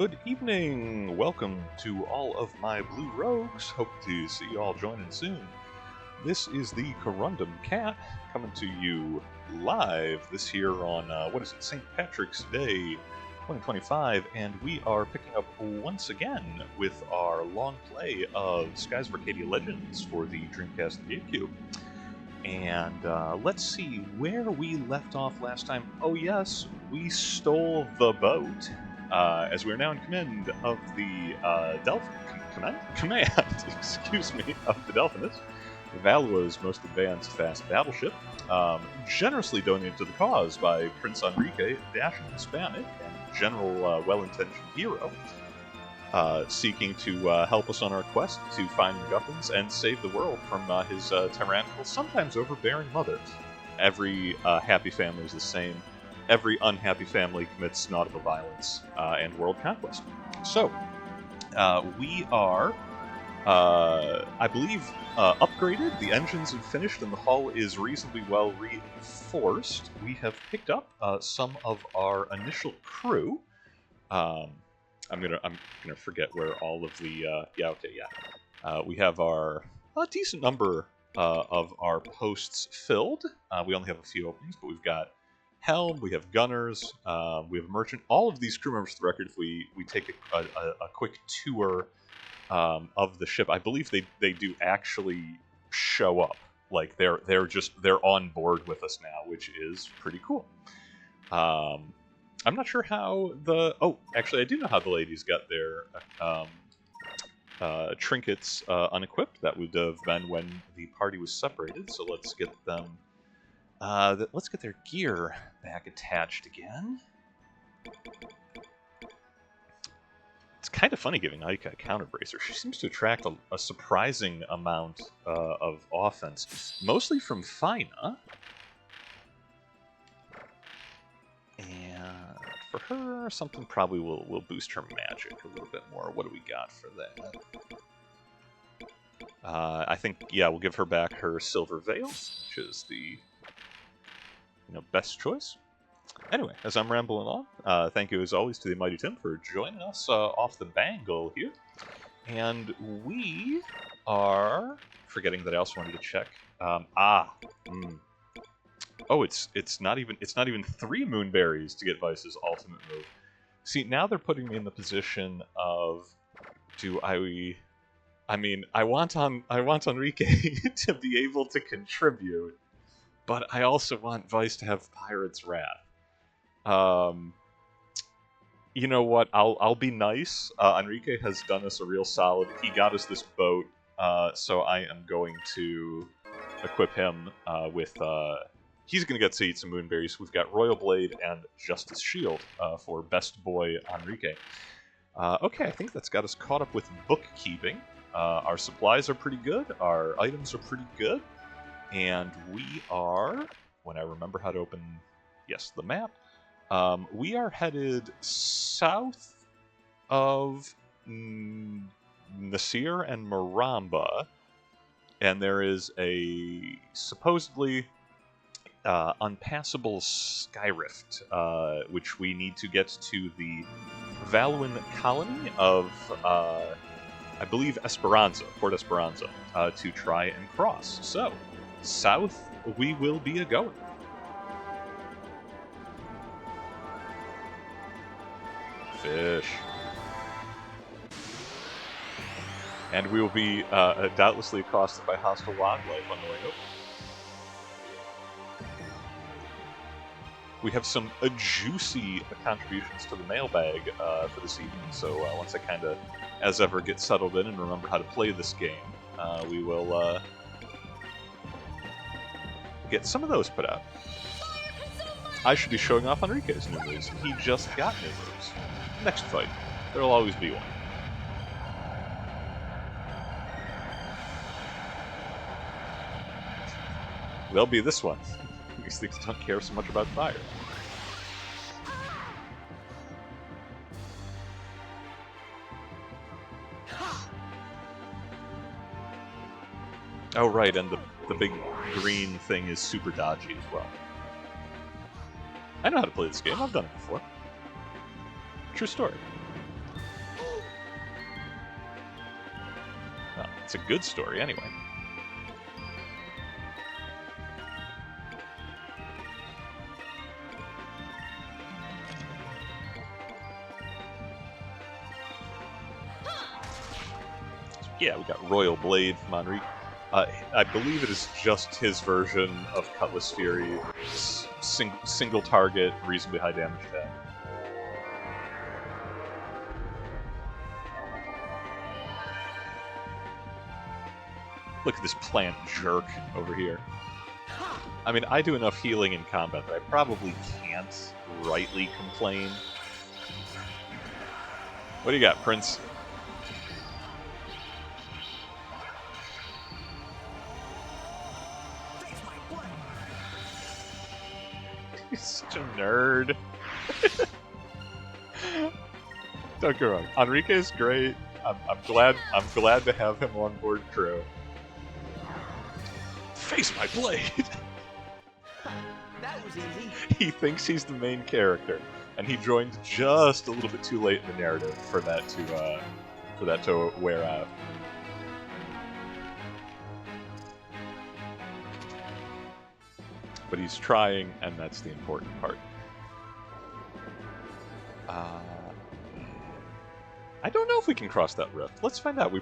Good evening! Welcome to all of my Blue Rogues. Hope to see you all joining soon. This is the Corundum Cat coming to you live this year on, St. Patrick's Day 2025, and we are picking up once again with our long play of Skies of Arcadia Legends for the Dreamcast and GameCube. And let's see where we left off last time. Oh yes, we stole the boat. As we are now in command of the command, excuse me, of the Delphinus, Valua's most advanced fast battleship, generously donated to the cause by Prince Enrique, dashing Hispanic and general well-intentioned hero, seeking to help us on our quest to find MacGuffins and save the world from his tyrannical, sometimes overbearing mother. Every happy family is the same. Every unhappy family commits nautical violence and world conquest. So, we are, I believe, upgraded. The engines have finished, and the hull is reasonably well reinforced. We have picked up some of our initial crew. I'm gonna forget where all of the we have a decent number of our posts filled. We only have a few openings, but we've got helm, we have gunners, we have a merchant. All of these crew members, for the record, if we take a quick tour of the ship, I believe they do actually show up. Like they're on board with us now, which is pretty cool. I'm not sure how actually I do know how the ladies got their trinkets unequipped. That would have been when the party was separated, so let's get them. Let's get their gear back attached again. It's kind of funny giving Aika a counter bracer. She seems to attract a surprising amount of offense, mostly from Fina. And for her, something probably will boost her magic a little bit more. What do we got for that? I think, yeah, we'll give her back her Silver Veil, which is the best choice. Anyway, as I'm rambling on, thank you as always to the Mighty Tim for joining us off the Bangle here. And we are forgetting that I also wanted to check. Oh, it's not even 3 moonberries to get Vice's ultimate move. See, now they're putting me in the position of, I want Enrique to be able to contribute, but I also want Vice to have Pirate's Wrath. You know what? I'll be nice. Enrique has done us a real solid. He got us this boat, so I am going to equip him with. He's going to get to eat some moonberries. We've got Royal Blade and Justice Shield for Best Boy Enrique. Okay, I think that's got us caught up with bookkeeping. Our supplies are pretty good. Our items are pretty good. And we are, when I remember how to open, yes, the map, we are headed south of Nasir and Maramba, and there is a supposedly unpassable sky rift, which we need to get to the Valuan colony of, I believe, Esperanza, Port Esperanza, to try and cross. So, south we will be a-going. Fish. And we will be doubtlessly accosted by hostile wildlife on the way over. We have some juicy contributions to the mailbag for this evening, so once I kind of, as ever, get settled in and remember how to play this game, we will get some of those put out. I should be showing off Enrique's new moves. He just got new moves. Next fight. There'll always be one. There'll be this one. These things don't care so much about fire. Oh right, and the big green thing is super dodgy as well. I know how to play this game. I've done it before. True story. It's a good story, anyway. Yeah, we got Royal Blade from Enrique. I believe it is just his version of Cutlass Fury. Single target, reasonably high damage attack. Look at this plant jerk over here. I mean, I do enough healing in combat that I probably can't rightly complain. What do you got, Prince? He's such a nerd. Don't get me wrong. Enrique is great. I'm glad to have him on board crew. Face my blade. That was easy. He thinks he's the main character, and he joined just a little bit too late in the narrative for that to wear out. But he's trying, and that's the important part. I don't know if we can cross that rift. Let's find out. We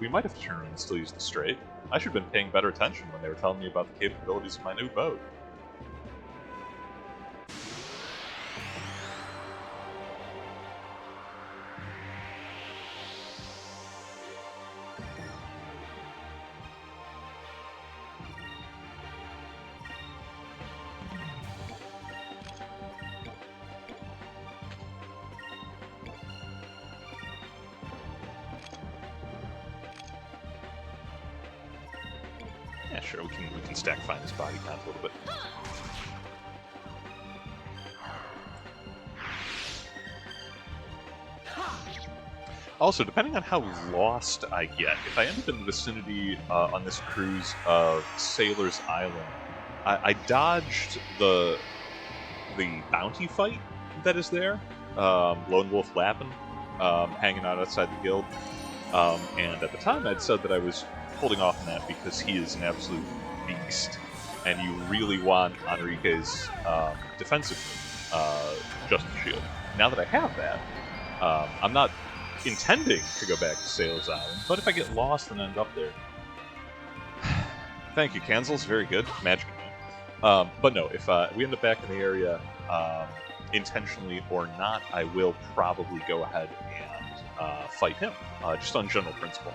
might have to turn around and still use the straight. I should have been paying better attention when they were telling me about the capabilities of my new boat. Yeah, sure, we can stack find his body count a little bit. Also, depending on how lost I get, if I end up in the vicinity on this cruise of Sailor's Island, I dodged the bounty fight that is there. Lone Wolf Lappin, hanging out outside the guild. And at the time I'd said that I was holding off on that because he is an absolute beast, and you really want Enrique's defensive Justice Shield. Now that I have that, I'm not intending to go back to Sailor's Island, but if I get lost and end up there... Thank you, Cancels, very good. Magic. But no, if we end up back in the area, intentionally or not, I will probably go ahead and fight him, just on general principle.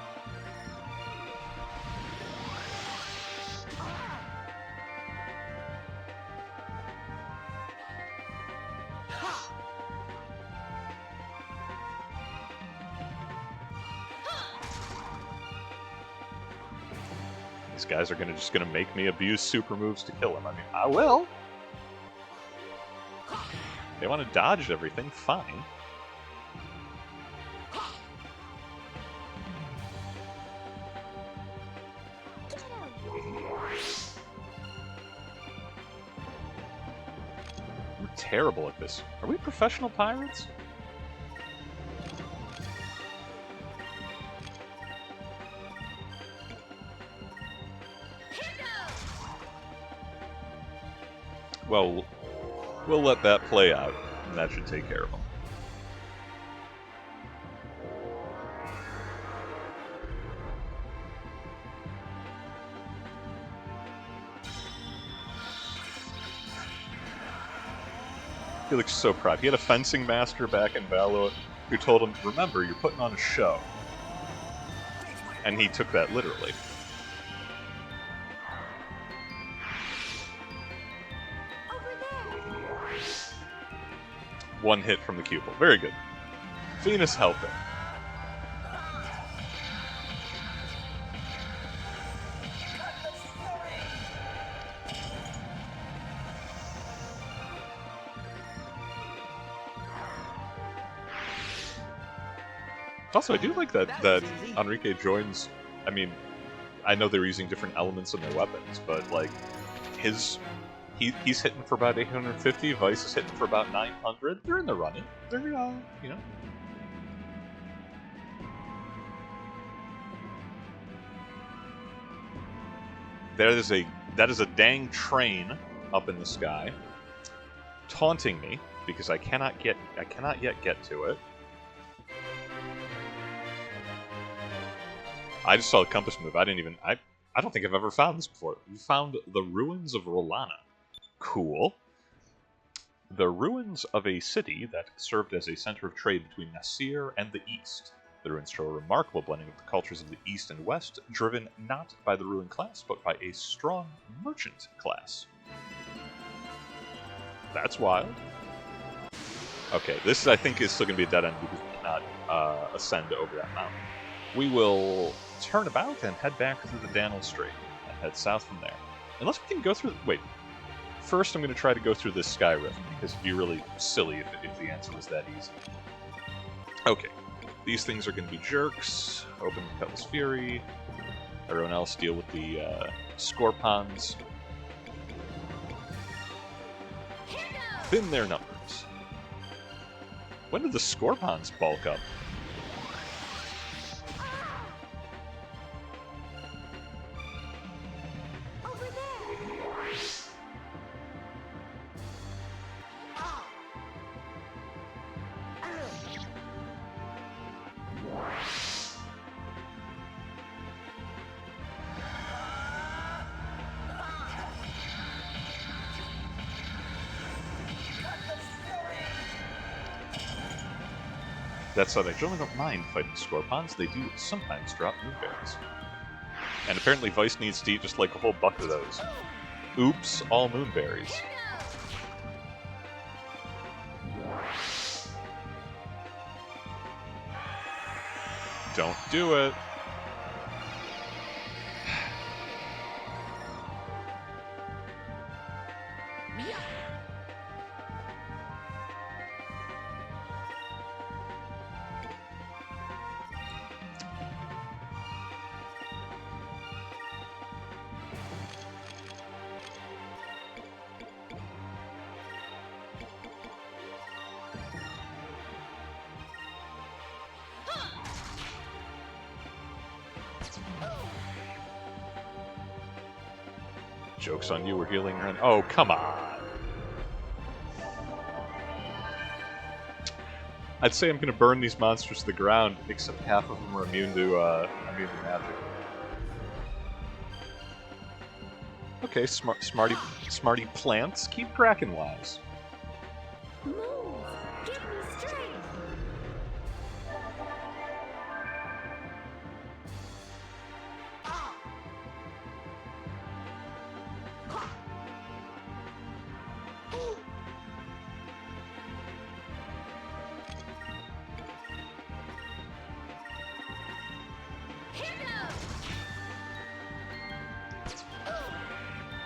These guys are just gonna make me abuse super moves to kill him. I mean, I will. They want to dodge everything, fine. We're terrible at this. Are we professional pirates? Well, we'll let that play out, and that should take care of them. He looks so proud. He had a fencing master back in Valor who told him, remember, you're putting on a show. And he took that literally. One hit from the Cupel. Very good. Venus helping. Also, I do like that Enrique joins. I mean, I know they're using different elements in their weapons, but like he's hitting for about 850. Vice is hitting for about 900. They're in the running. They're you know. That is a dang train up in the sky, taunting me because I cannot yet get to it. I just saw the compass move. I don't think I've ever found this before. We found the ruins of Rolana. Cool. The ruins of a city that served as a center of trade between Nasir and the East. The ruins show a remarkable blending of the cultures of the East and West, driven not by the ruling class, but by a strong merchant class. That's wild. Okay, this I think is still going to be a dead end because we cannot ascend over that mountain. We will turn about and head back through the Danel Strait and head south from there. Unless we can go through... Wait. First I'm going to try to go through this sky rift, because it'd be really silly if the answer was that easy. Okay. These things are going to be jerks. Open the Cutlass Fury. Everyone else deal with the Scorpons. Thin their numbers. When did the Scorpons bulk up? That said, I generally don't mind fighting Scorpons. They do sometimes drop moonberries. And apparently Vice needs to eat just like a whole bucket of those. Oops, all moonberries. Don't do it. Joke's on you, we're healing her. Oh, come on. I'd say I'm going to burn these monsters to the ground, except half of them are immune to magic. Okay, smarty plants, keep cracking wise. Move! Get me straight!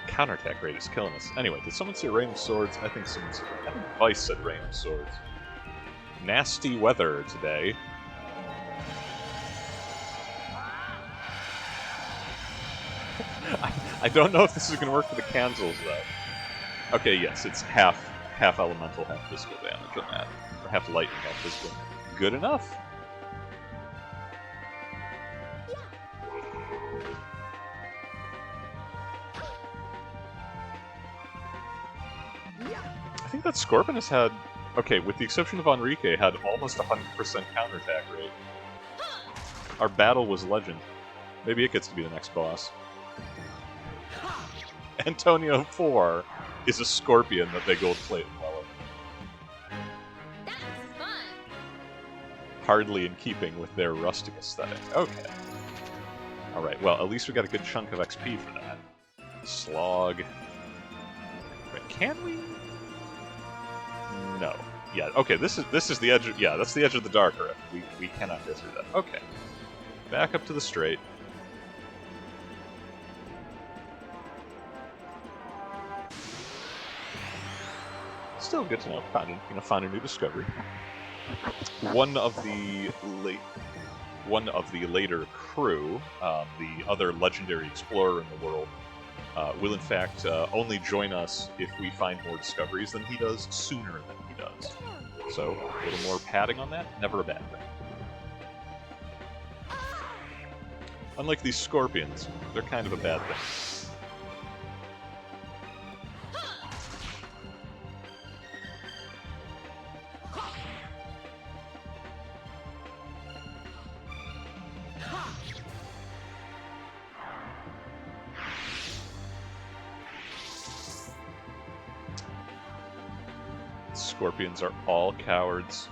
Counterattack rate is killing us. Anyway, did someone say Rain of Swords? I think Vice said Rain of Swords. Nasty weather today. I don't know if this is going to work for the cancels, though. Okay, yes, it's half elemental, half physical damage on that. Or half lightning, half physical. Good enough. I think that Scorpion has had, okay, with the exception of Enrique, had almost 100% counterattack rate. Our battle was legend. Maybe it gets to be the next boss. Antonio 4 is a Scorpion that they gold plate well. That was fun! Hardly in keeping with their rustic aesthetic. Okay. Alright, well, at least we got a good chunk of XP for that. Slog. But can we? No. Yeah, okay, this is the edge of, yeah, that's the edge of the dark rift. We cannot go through that. Okay. Back up to the straight. Still good to know. Found a new discovery. One of the later crew, the other legendary explorer in the world, will in fact only join us if we find more discoveries than he does sooner than he does. So, a little more padding on that, never a bad thing. Unlike these Scorpions, they're kind of a bad thing. Scorpions are all cowards.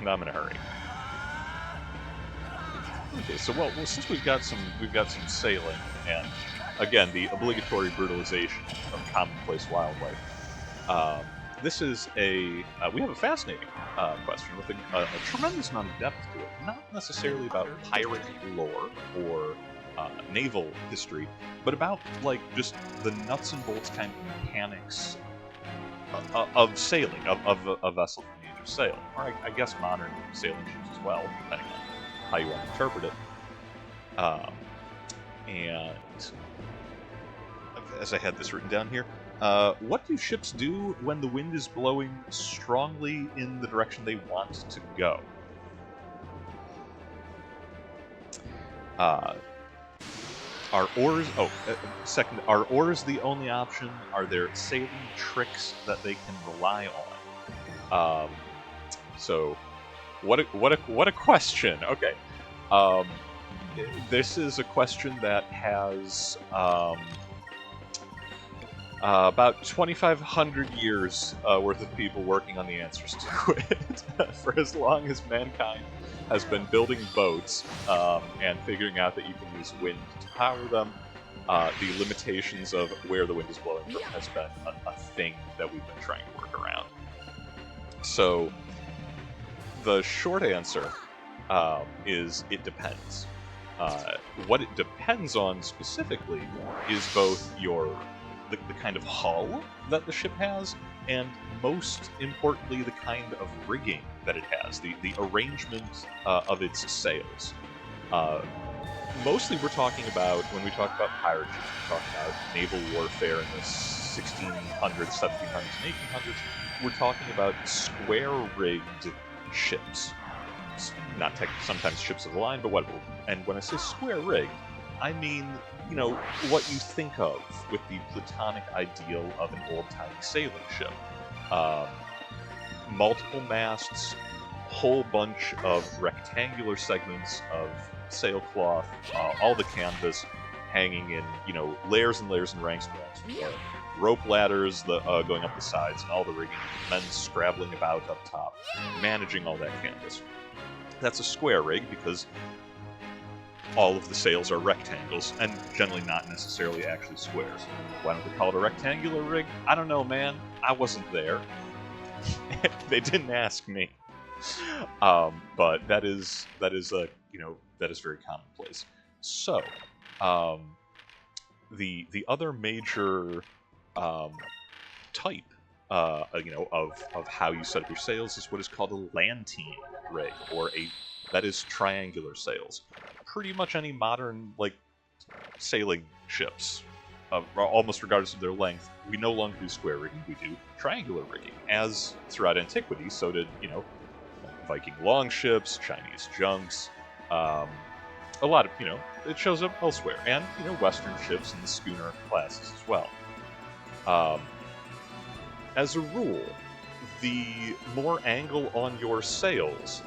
And I'm in a hurry. Okay, so well, since we've got some sailing, and again the obligatory brutalization of commonplace wildlife. This is we have a fascinating question with a tremendous amount of depth to it. Not necessarily about pirate lore or naval history, but about like just the nuts and bolts kind of mechanics of sailing, of a vessel from the age of sail, or I guess modern sailing ships as well, depending on how you want to interpret it. And as I had this written down here, what do ships do when the wind is blowing strongly in the direction they want to go? Are oars... second, are oars the only option? Are there sailing tricks that they can rely on? So, what a question. Okay. This is a question that has about 2,500 years worth of people working on the answers to it. For as long as mankind has been building boats and figuring out that you can use wind to power them, the limitations of where the wind is blowing from has been a thing that we've been trying to work around. So, the short answer is it depends. What it depends on specifically is both the kind of hull that the ship has, and most importantly, the kind of rigging that it has, the arrangement of its sails. Mostly we're talking about, when we talk about pirate ships, we're talking about naval warfare in the 1600s, 1700s, and 1800s. We're talking about square-rigged ships. Not sometimes ships of the line, but what? And when I say square-rigged, I mean, you know, what you think of with the platonic ideal of an old-timey sailing ship. Multiple masts, whole bunch of rectangular segments of sailcloth, all the canvas hanging in, you know, layers and layers and ranks and ranks. Rope ladders going up the sides, and all the rigging, men scrabbling about up top, managing all that canvas. That's a square rig because all of the sails are rectangles, and generally not necessarily actually squares. Why don't they call it a rectangular rig? I don't know, man. I wasn't there. They didn't ask me. But that is very commonplace. So, the other major type, of how you set up your sails is what is called a lantine rig, or that is triangular sails. Pretty much any modern sailing ships, almost regardless of their length, we no longer do square rigging, we do triangular rigging. As throughout antiquity, so did Viking longships, Chinese junks, a lot of it shows up elsewhere, and Western ships and the schooner classes as well. As a rule, the more angle on your sails,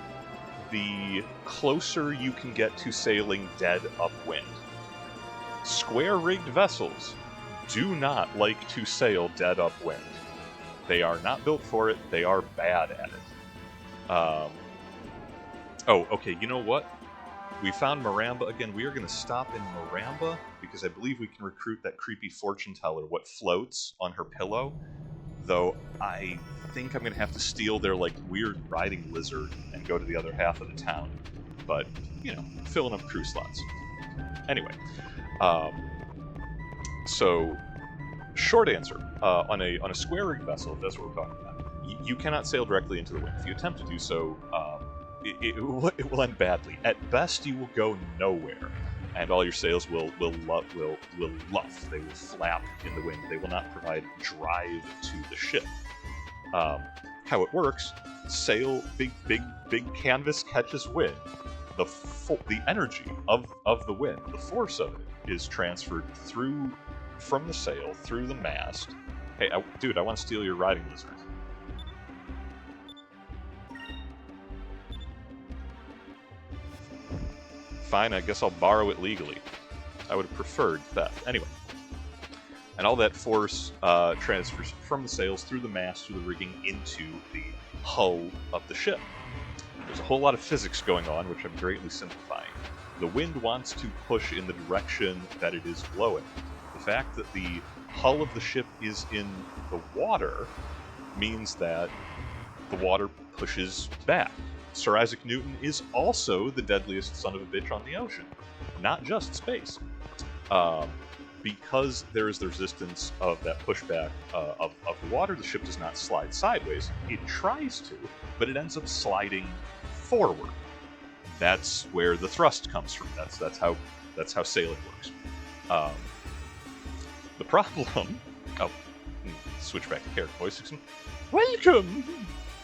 the closer you can get to sailing dead upwind. Square-rigged vessels do not like to sail dead upwind. They are not built for it, they are bad at it. Okay, you know what? We found Maramba again. We are going to stop in Maramba, because I believe we can recruit that creepy fortune teller, what floats on her pillow. Though I think I'm going to have to steal their weird riding lizard and go to the other half of the town. But, fill enough crew slots. Anyway, so short answer, on a square-rigged vessel, if that's what we're talking about, you cannot sail directly into the wind. If you attempt to do so, it will end badly. At best, you will go nowhere, and all your sails will luff. They will flap in the wind. They will not provide drive to the ship. How it works: sail, big canvas catches wind. The energy of the wind, the force of it, is transferred from the sail through the mast. Hey, dude, I want to steal your riding lizard. Fine, I guess I'll borrow it legally. I would have preferred theft. Anyway, And all that force transfers from the sails through the mast, through the rigging, into the hull of the ship. There's a whole lot of physics going on, which I'm greatly simplifying. The wind wants to push in the direction that it is blowing. The fact that the hull of the ship is in the water means that the water pushes back. Sir Isaac Newton is also the deadliest son of a bitch on the ocean, not just space. Because there is the resistance of that pushback of the water, the ship does not slide sideways. It tries to, but it ends up sliding forward. That's where the thrust comes from. That's how sailing works. The problem. Oh, switch back to character voice. Welcome.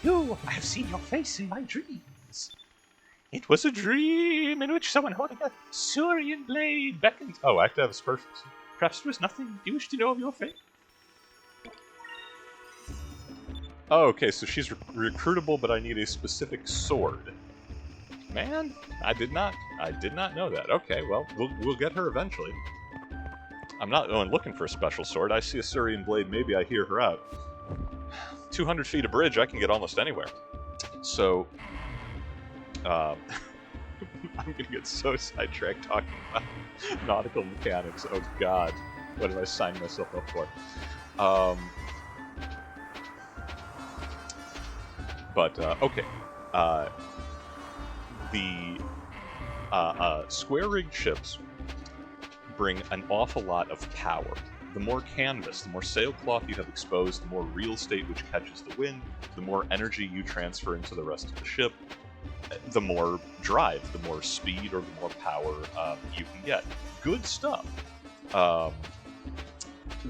I have seen your face in my dreams. It was a dream in which someone holding a Saurian blade beckoned. Oh, I have to have aspersions. Perhaps there was nothing you wish to know of your fate. Oh, okay, so she's recruitable, but I need a specific sword. Man, I did not know that. Okay, well, we'll get her eventually. I'm not going looking for a special sword. I see a Saurian blade, maybe I hear her out. 200 feet of bridge, I can get almost anywhere. So, I'm gonna get so sidetracked talking about nautical mechanics. Oh god, what did I sign myself up for? Okay. The square-rigged ships bring an awful lot of power. The more canvas, the more sailcloth you have exposed, the more real estate which catches the wind, the more energy you transfer into the rest of the ship, the more drive, the more speed, or the more power you can get. Good stuff.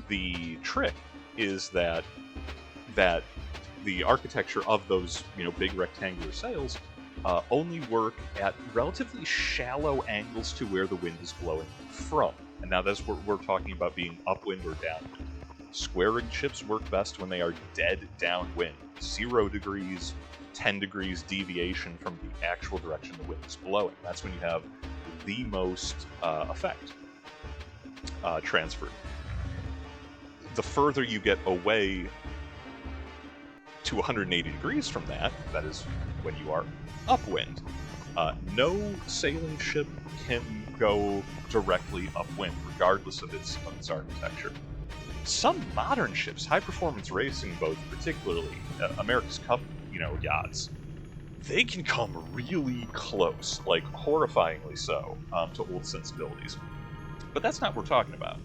The trick is that the architecture of those big rectangular sails only work at relatively shallow angles to where the wind is blowing from. And now that's what we're talking about being upwind or downwind. Square-rigged ships work best when they are dead downwind. 0 degrees, 10 degrees deviation from the actual direction the wind is blowing. That's when you have the most effect transferred. The further you get away to 180 degrees from that is when you are upwind. No sailing ship can go directly upwind, regardless of its architecture. Some modern ships, high-performance racing boats, particularly America's Cup, yachts, they can come really close, like horrifyingly so, to old sensibilities. But that's not what we're talking about.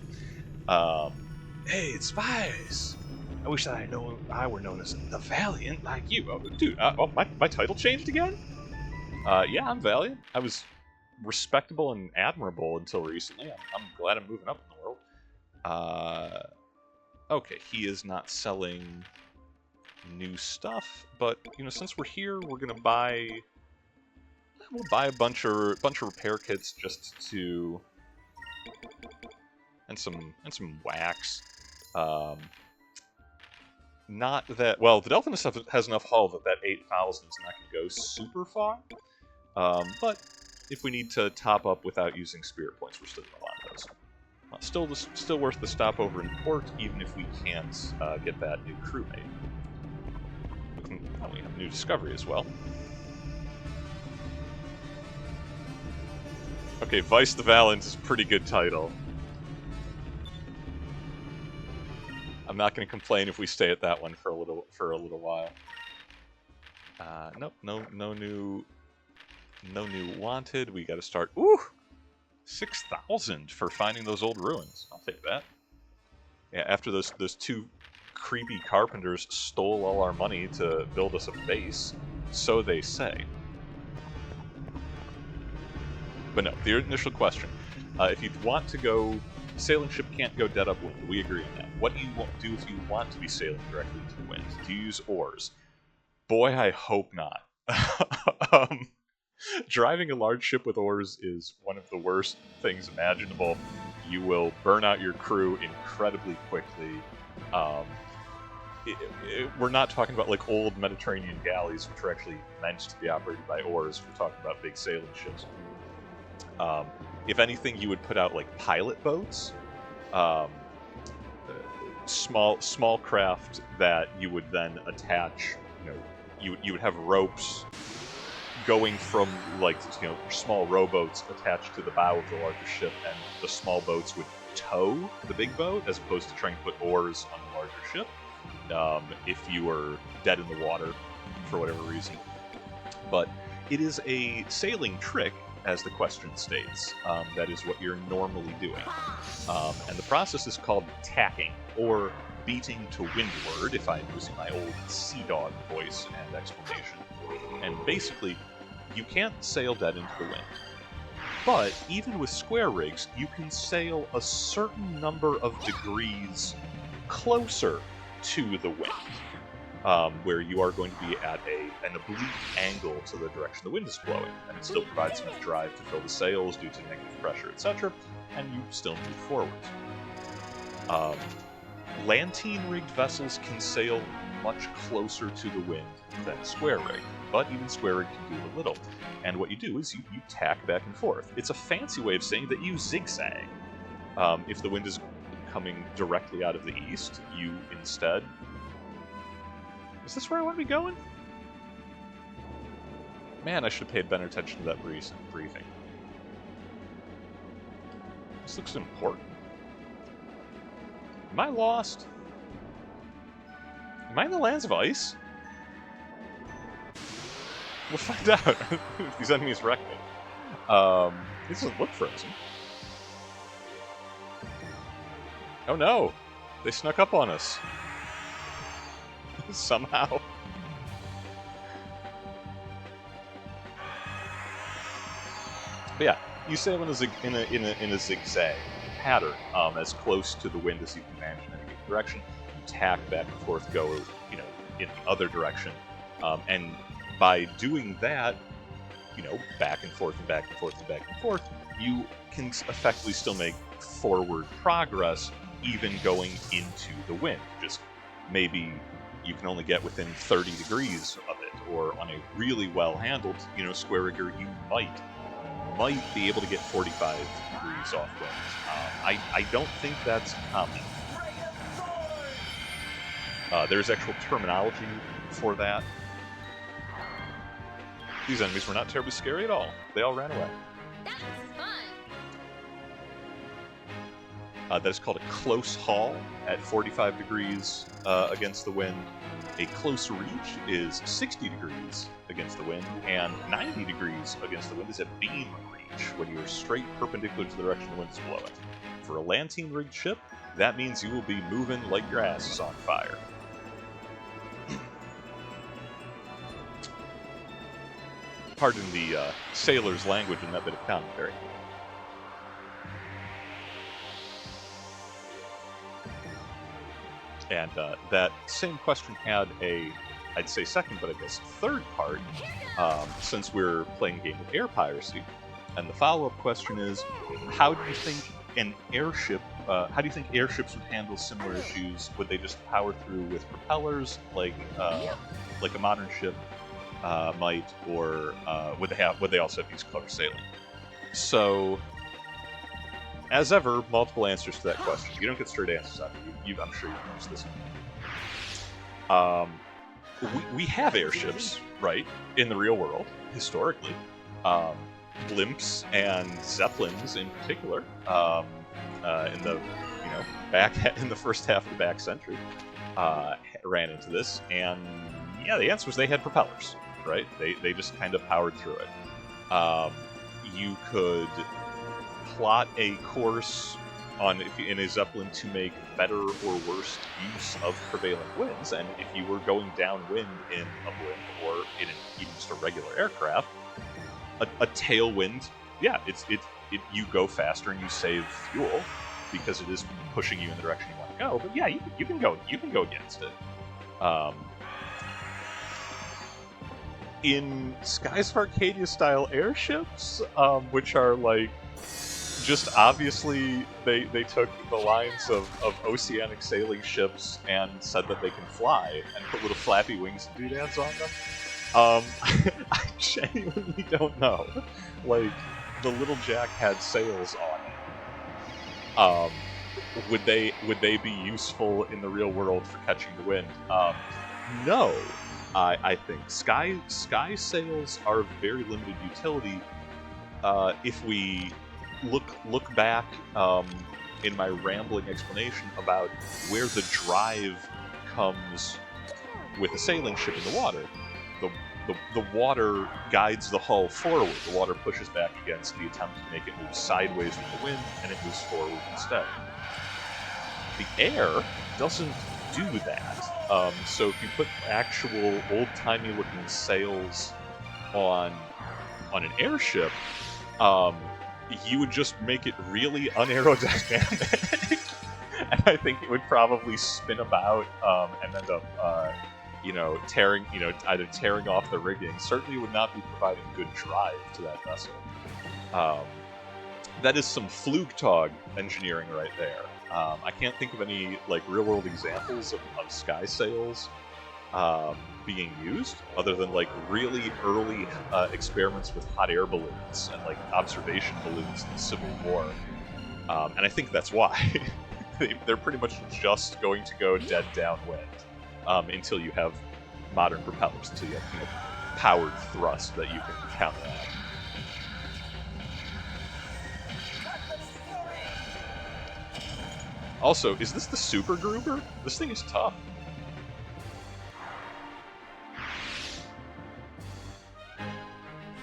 Hey, it's Vice. I wish that I were known as the Valiant like you. Oh, dude, my title changed again? Yeah, I'm Valiant. I was respectable and admirable until recently. I'm glad I'm moving up in the world. Okay, he is not selling new stuff, but since we're here, we're gonna buy. We'll buy a bunch of repair kits just to, and some wax. Not that well, the Delphinus stuff has enough hull that 8,000 is not going to go super far. But if we need to top up without using spirit points, we're still going to want those. Still worth the stopover in port, even if we can't get that new crewmate. We have a new discovery as well. Okay, Vice the Valiant is a pretty good title. I'm not going to complain if we stay at that one for a little while. Nope, no new wanted. We got to start. Ooh, 6,000 for finding those old ruins. I'll take that. Yeah, after those two creepy carpenters stole all our money to build us a base, so they say. But no, the initial question: if you want to go. Sailing ship can't go dead upwind. We agree on that. What do you do if you want to be sailing directly into the wind? Do you use oars? Boy, I hope not. Driving a large ship with oars is one of the worst things imaginable. You will burn out your crew incredibly quickly. We're not talking about like old Mediterranean galleys, which are actually meant to be operated by oars. We're talking about big sailing ships. If anything, you would put out like pilot boats. small craft that you would then attach. You would have ropes going from small rowboats attached to the bow of the larger ship, and the small boats would tow the big boat as opposed to trying to put oars on the larger ship. If you were dead in the water for whatever reason. But it is a sailing trick, as the question states. That is what you're normally doing. And the process is called tacking, or beating to windward, if I'm using my old sea dog voice and explanation. And basically, you can't sail dead into the wind. But even with square rigs, you can sail a certain number of degrees closer to the wind, where you are going to be at an oblique angle to the direction the wind is blowing, and it still provides enough drive to fill the sails due to negative pressure, etc., and you still move forward. Lantine-rigged vessels can sail much closer to the wind than square rig, but even square rig can do a little. And what you do is you tack back and forth. It's a fancy way of saying that you zigzag. If the wind is coming directly out of the east, you instead... Is this where I want to be going? Man, I should have paid better attention to that briefing. This looks important. Am I lost? Am I in the lands of ice? We'll find out if these enemies wreck me. This doesn't look frozen. Oh no! They snuck up on us. Somehow. But yeah, you sail in a zigzag pattern, as close to the wind as you can manage in any given direction. You tack back and forth, go in the other direction, and by doing that, back and forth and back and forth and back and forth, you can effectively still make forward progress, even going into the wind. Just maybe you can only get within 30 degrees of it, or on a really well-handled, square rigger, you might be able to get 45 degrees off wind. I don't think that's common. There's actual terminology for that. These enemies were not terribly scary at all. They all ran away. That's fun. That is called a close haul at 45 degrees against the wind. A close reach is 60 degrees against the wind, and 90 degrees against the wind is a beam reach, when you are straight perpendicular to the direction the wind is blowing. For a lantine-rigged ship, that means you will be moving like your ass is on fire. Pardon the sailor's language in that bit of commentary. And that same question had I'd say second, but I guess third part, since we're playing a game of air piracy. And the follow-up question is, how do you think airships would handle similar issues? Would they just power through with propellers, like a modern ship might, or would they also have used clever sailing? So, as ever, multiple answers to that question. You don't get straight answers out of you. I'm sure you've noticed this. We have airships, right, in the real world, historically. Blimps and zeppelins, in particular, in the in the first half of the back century, ran into this. And yeah, the answer was they had propellers, right? They just kind of powered through it. You could plot a course in a zeppelin to make better or worse use of prevailing winds, and if you were going downwind in a blimp or in even just a regular aircraft, a tailwind, yeah, you go faster and you save fuel because it is pushing you in the direction you want to go. But yeah, you can go against it. In Skies of Arcadia style airships, which are like, just obviously they took the lines of oceanic sailing ships and said that they can fly and put little flappy wings and doodads on them. I genuinely don't know. Like, the little Jack had sails on it. would they be useful in the real world for catching the wind? No. I think sky sails are of very limited utility. If we look back in my rambling explanation about where the drive comes with a sailing ship in the water, the water guides the hull forward. The water pushes back against the attempt to make it move sideways with the wind, and it moves forward instead. The air doesn't do that. So if you put actual old-timey looking sails on an airship, you would just make it really unaerodynamic. And I think it would probably spin about and end up, either tearing off the rigging. Certainly would not be providing good drive to that vessel. That is some Flugtag engineering right there. I can't think of any real-world examples of sky sails being used, other than really early experiments with hot air balloons and observation balloons in the Civil War. And I think that's why they're pretty much just going to go dead downwind until you have modern propellers, until you have powered thrust that you can counteract. Also, is this the Super Gruber? This thing is tough.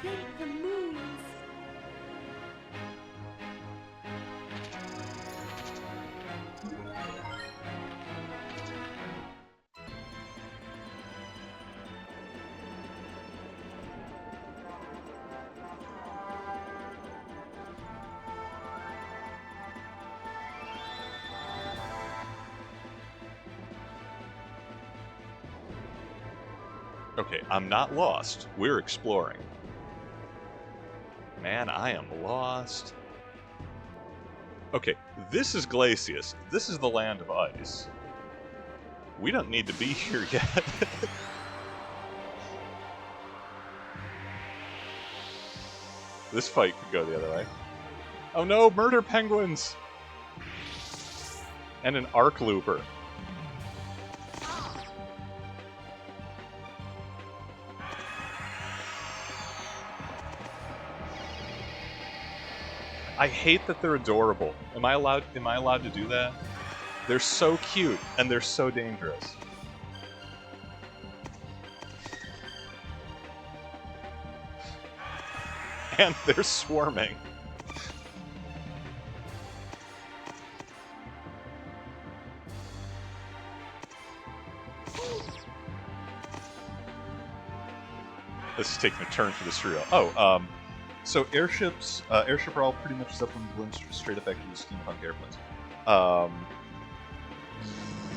Thank the moons. Okay, I'm not lost. We're exploring. Man, I am lost. Okay, this is Glacius. This is the land of ice. We don't need to be here yet. This fight could go the other way. Oh no, murder penguins! And an arc looper. I hate that they're adorable. Am I allowed to do that? They're so cute and they're so dangerous. And they're swarming. This is taking a turn for the surreal. Oh, so airships, airship are all pretty much Zeppelin balloons, straight up actually steampunk airplanes.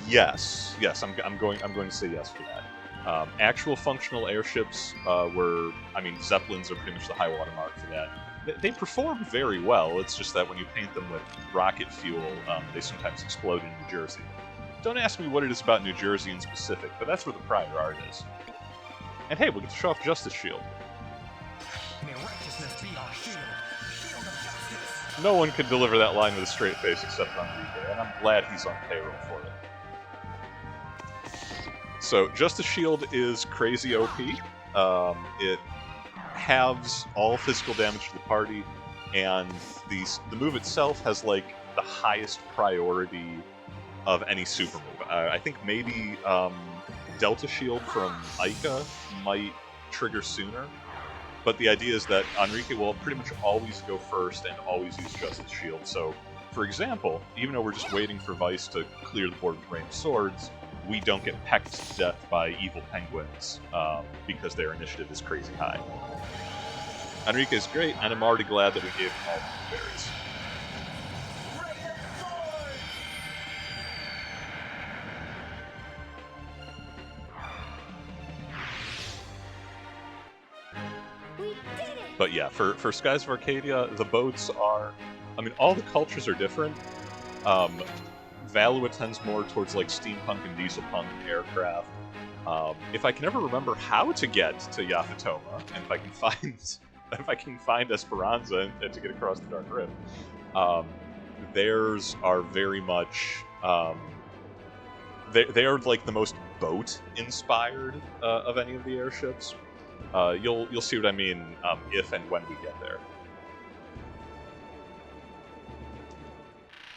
Yes, I'm going to say yes for that. Actual functional airships, Zeppelins are pretty much the high water mark for that. They perform very well. It's just that when you paint them with rocket fuel, they sometimes explode in New Jersey. Don't ask me what it is about New Jersey in specific, but that's where the prior art is. And hey, we'll get to show off Justice Shield. May righteousness be our shield. Shield of justice. No one could deliver that line with a straight face except Auriga, and I'm glad he's on payroll for it. So, Justice Shield is crazy OP. It halves all physical damage to the party, and the move itself has, the highest priority of any super move. I think maybe Delta Shield from Ica might trigger sooner. But the idea is that Auriga will pretty much always go first and always use Justice Shield. So, for example, even though we're just waiting for Vice to clear the board with ranged swords, we don't get pecked to death by evil penguins because their initiative is crazy high. Auriga is great, and I'm already glad that we gave him all the berries. But yeah, for Skies of Arcadia, the boats are... all the cultures are different. Valua tends more towards, steampunk and dieselpunk aircraft. If I can ever remember how to get to Yaphetoma, and if I can find Esperanza and to get across the Dark Rift, theirs are very much they are like the most boat inspired of any of the airships. You'll see what I mean if and when we get there.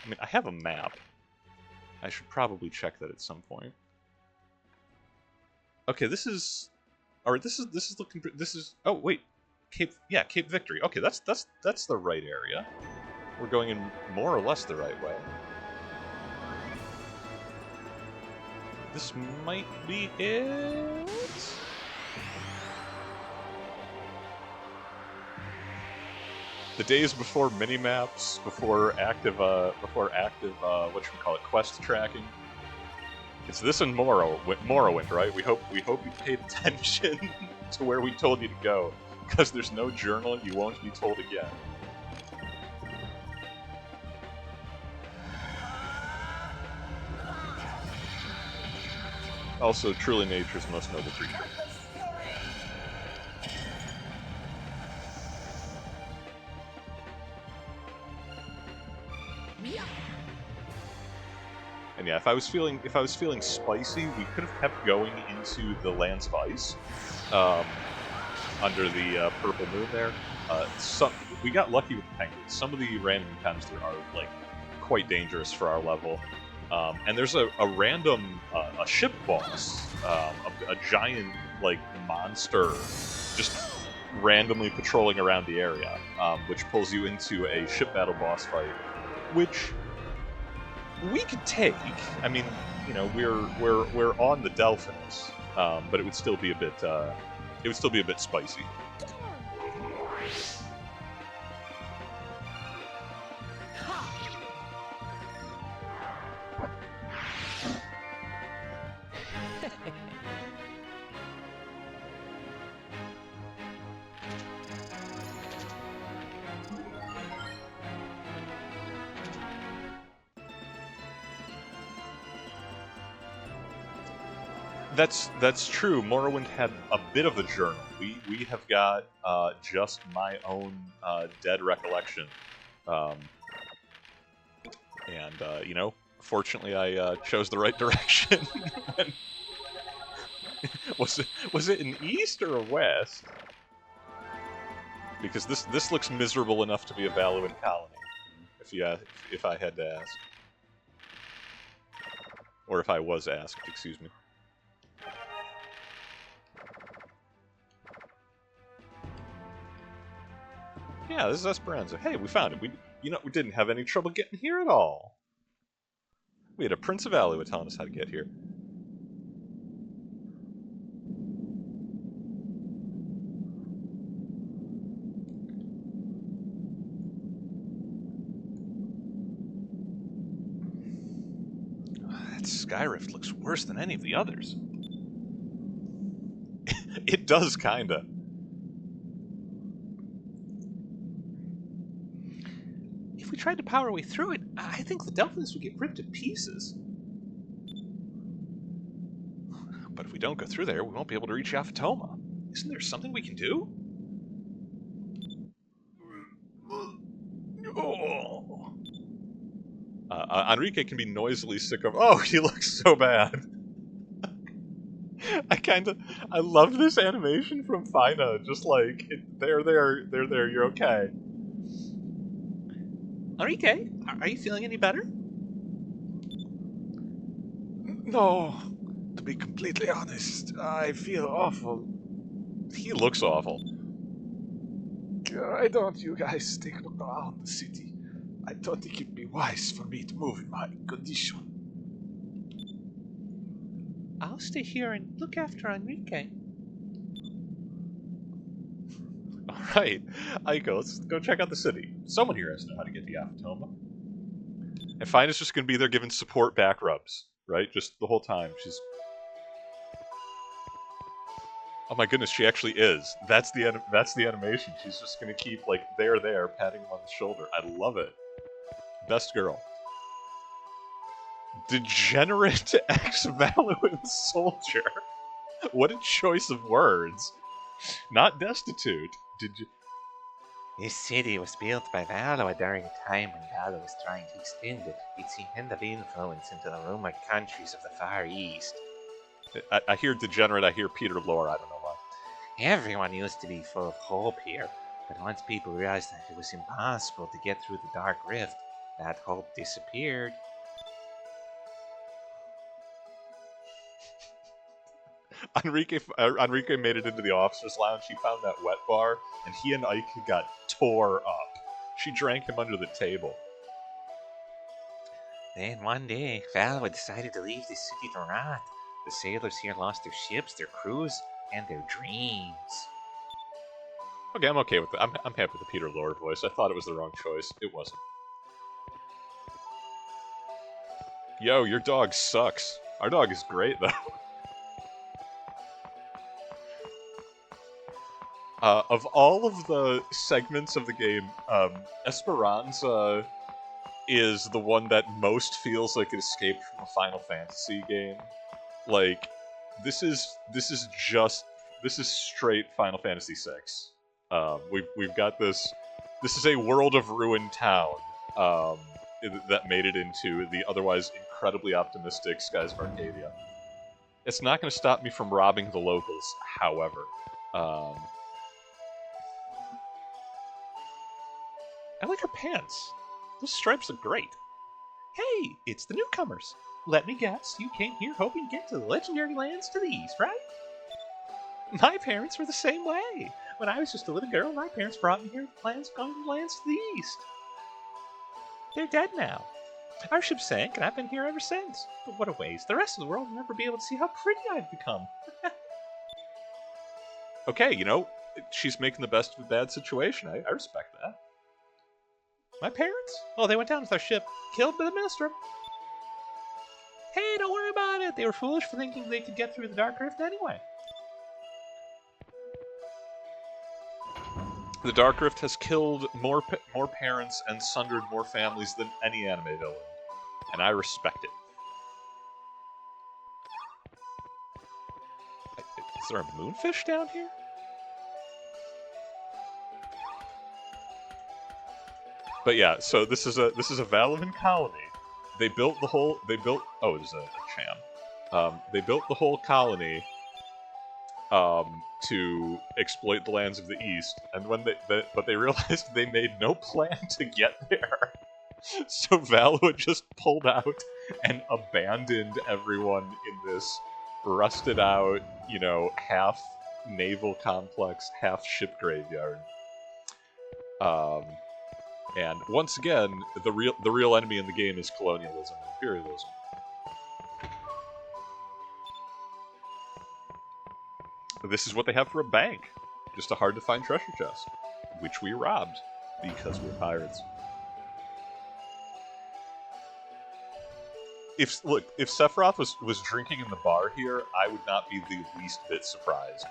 I mean, I have a map. I should probably check that at some point. Okay, this is, or this is looking. This is. Oh wait, Cape Victory. Okay, that's the right area. We're going in more or less the right way. This might be it. The days before mini-maps, before active quest tracking. It's this and Morrowind, right? We hope you paid attention to where we told you to go, because there's no journal you won't be told again. Also, truly nature's most noble creature. And yeah, if I was feeling spicy, we could have kept going into the Lands of Ice, under the purple moon there. We got lucky with the penguins. Some of the random encounters there are like quite dangerous for our level. And there's a random a ship boss, a giant like monster, just randomly patrolling around the area, which pulls you into a ship battle boss fight, which we could take. I mean, you know, we're on the Delphins, but it would still be a bit spicy. That's true. Morrowind had a bit of a journal. We have got just my own dead recollection, and you know, fortunately I chose the right direction. was it an east or a west? Because this looks miserable enough to be a Valuan colony, if I had to ask, or if I was asked, excuse me. Yeah, this is Esperanza. Hey, we found it. We didn't have any trouble getting here at all. We had a Prince of Alua telling us how to get here. That Skyrift looks worse than any of the others. It does, kinda. If we tried to power our way through it, I think the Delphins would get ripped to pieces. But if we don't go through there, we won't be able to reach Yafatoma. Isn't there something we can do? Oh. Enrique can be noisily sick of... Oh, he looks so bad. I love this animation from Fina. Just like, they're there, you're okay. Enrique, are you feeling any better? No. To be completely honest, I feel awful. He looks awful. Why don't you guys stick around the city? I thought it would be wise for me to move in my condition. I'll stay here and look after Enrique. Alright, Aiko, let's go check out the city. Someone here has to know how to get to Yafatoma. And Fina's just going to be there giving support back rubs, right? Just the whole time. She's... Oh my goodness, she actually is. That's the animation. She's just going to keep, like, there, patting him on the shoulder. I love it. Best girl. Degenerate ex-Valuan soldier. What a choice of words. Not destitute. This city was built by Valois during a time when Valois was trying to extend its end of influence into the rumored countries of the Far East. I hear degenerate, I hear Peter Lorre, I don't know why. Everyone used to be full of hope here, but once people realized that it was impossible to get through the Dark Rift, that hope disappeared. Enrique made it into the officer's lounge. He found that wet bar, and he and Ike got tore up. She drank him under the table. Then one day, Valois decided to leave the city to rot. The sailors here lost their ships, their crews, and their dreams. Okay, I'm okay with that. I'm happy with the Peter Lorre voice. I thought it was the wrong choice. It wasn't. Yo, your dog sucks. Our dog is great, though. Of all of the segments of the game, Esperanza is the one that most feels like it escaped from a Final Fantasy game. Like, this is straight Final Fantasy VI. We've got this. This is a World of Ruin town that made it into the otherwise incredibly optimistic Skies of Arcadia. It's not going to stop me from robbing the locals, however. I like her pants. Those stripes look great. Hey, it's the newcomers. Let me guess, you came here hoping to get to the legendary lands to the east, right? My parents were the same way. When I was just a little girl, my parents brought me here with plans going to the lands to the east. They're dead now. Our ship sank, and I've been here ever since. But what a waste. The rest of the world will never be able to see how pretty I've become. Okay, you know, she's making the best of a bad situation. I respect that. My parents? Oh, they went down with our ship, killed by the Maelstrom. Hey, don't worry about it. They were foolish for thinking they could get through the Dark Rift anyway. The Dark Rift has killed more parents and sundered more families than any anime villain, and I respect it. Is there a moonfish down here? But yeah, so this is a Valovan colony. They built oh, there's a Cham. They built the whole colony to exploit the lands of the east, and when but they realized they made no plan to get there. So Valovan just pulled out and abandoned everyone in this rusted out, you know, half naval complex, half ship graveyard. And once again, the real enemy in the game is colonialism and imperialism. This is what they have for a bank. Just a hard-to-find treasure chest, which we robbed because we're pirates. If Sephiroth was drinking in the bar here, I would not be the least bit surprised.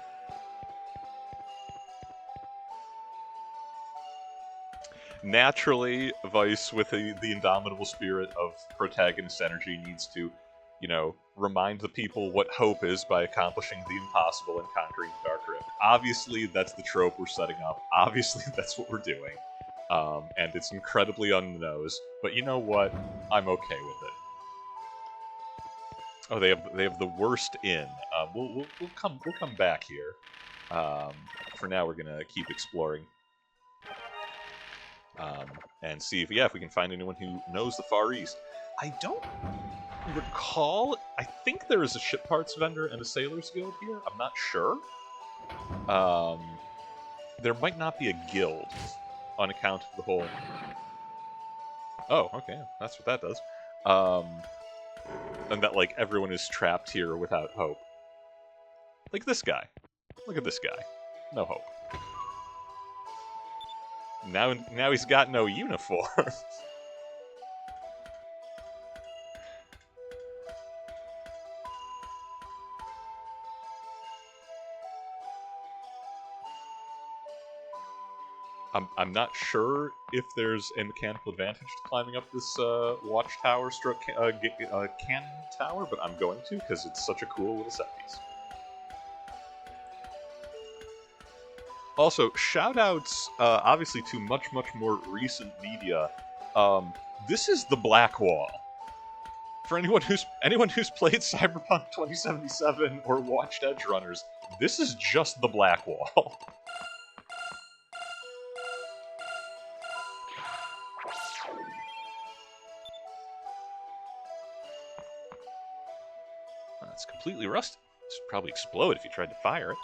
Naturally, Vice, with the indomitable spirit of protagonist energy, needs to, you know, remind the people what hope is by accomplishing the impossible and conquering the Dark Rift. Obviously, that's the trope we're setting up. Obviously, that's what we're doing. And it's incredibly on the nose. But you know what? I'm okay with it. Oh, they have the worst inn. We'll come back here. For now, we're gonna keep exploring. And see if we can find anyone who knows the Far East. I don't recall. I think there is a ship parts vendor and a sailor's guild here. I'm not sure. There might not be a guild on account of the whole. Oh, okay, that's what that does. And that like everyone is trapped here without hope. Like this guy. Look at this guy. No hope. Now he's got no uniform. I'm not sure if there's a mechanical advantage to climbing up this watchtower stroke cannon tower, but I'm going to because it's such a cool little set piece. Also, shout-outs, obviously, to much more recent media. This is the Black Wall. For anyone who's played Cyberpunk 2077 or watched Edge Runners, this is just the Black Wall. It's completely rusted. This would probably explode if you tried to fire it.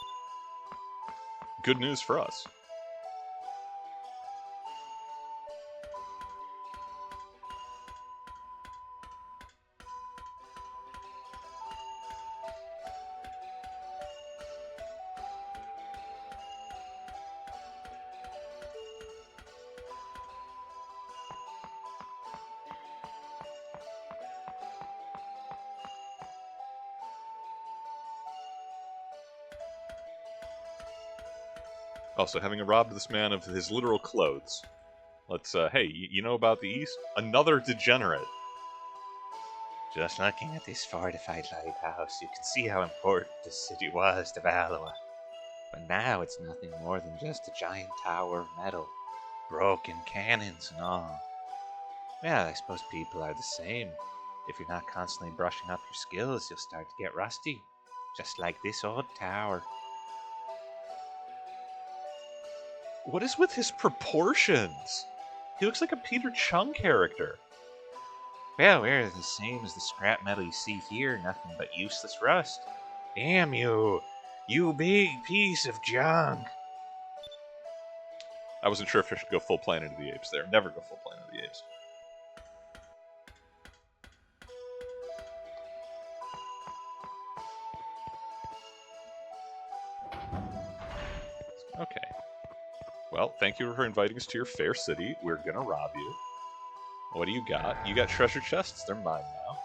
Good news for us. Also, having robbed this man of his literal clothes. Let's, hey, you know about the East? Another degenerate. Just looking at this fortified lighthouse, you can see how important this city was to Valois. But now it's nothing more than just a giant tower of metal. Broken cannons and all. Well, I suppose people are the same. If you're not constantly brushing up your skills, you'll start to get rusty. Just like this old tower. What is with his proportions? He looks like a Peter Chung character. Well, we're the same as the scrap metal you see here, nothing but useless rust. Damn you! You big piece of junk! I wasn't sure if I should go full Planet of the Apes there. Never go full Planet of the Apes. Okay. Well, thank you for inviting us to your fair city. We're gonna rob you. What do you got? You got treasure chests? They're mine now.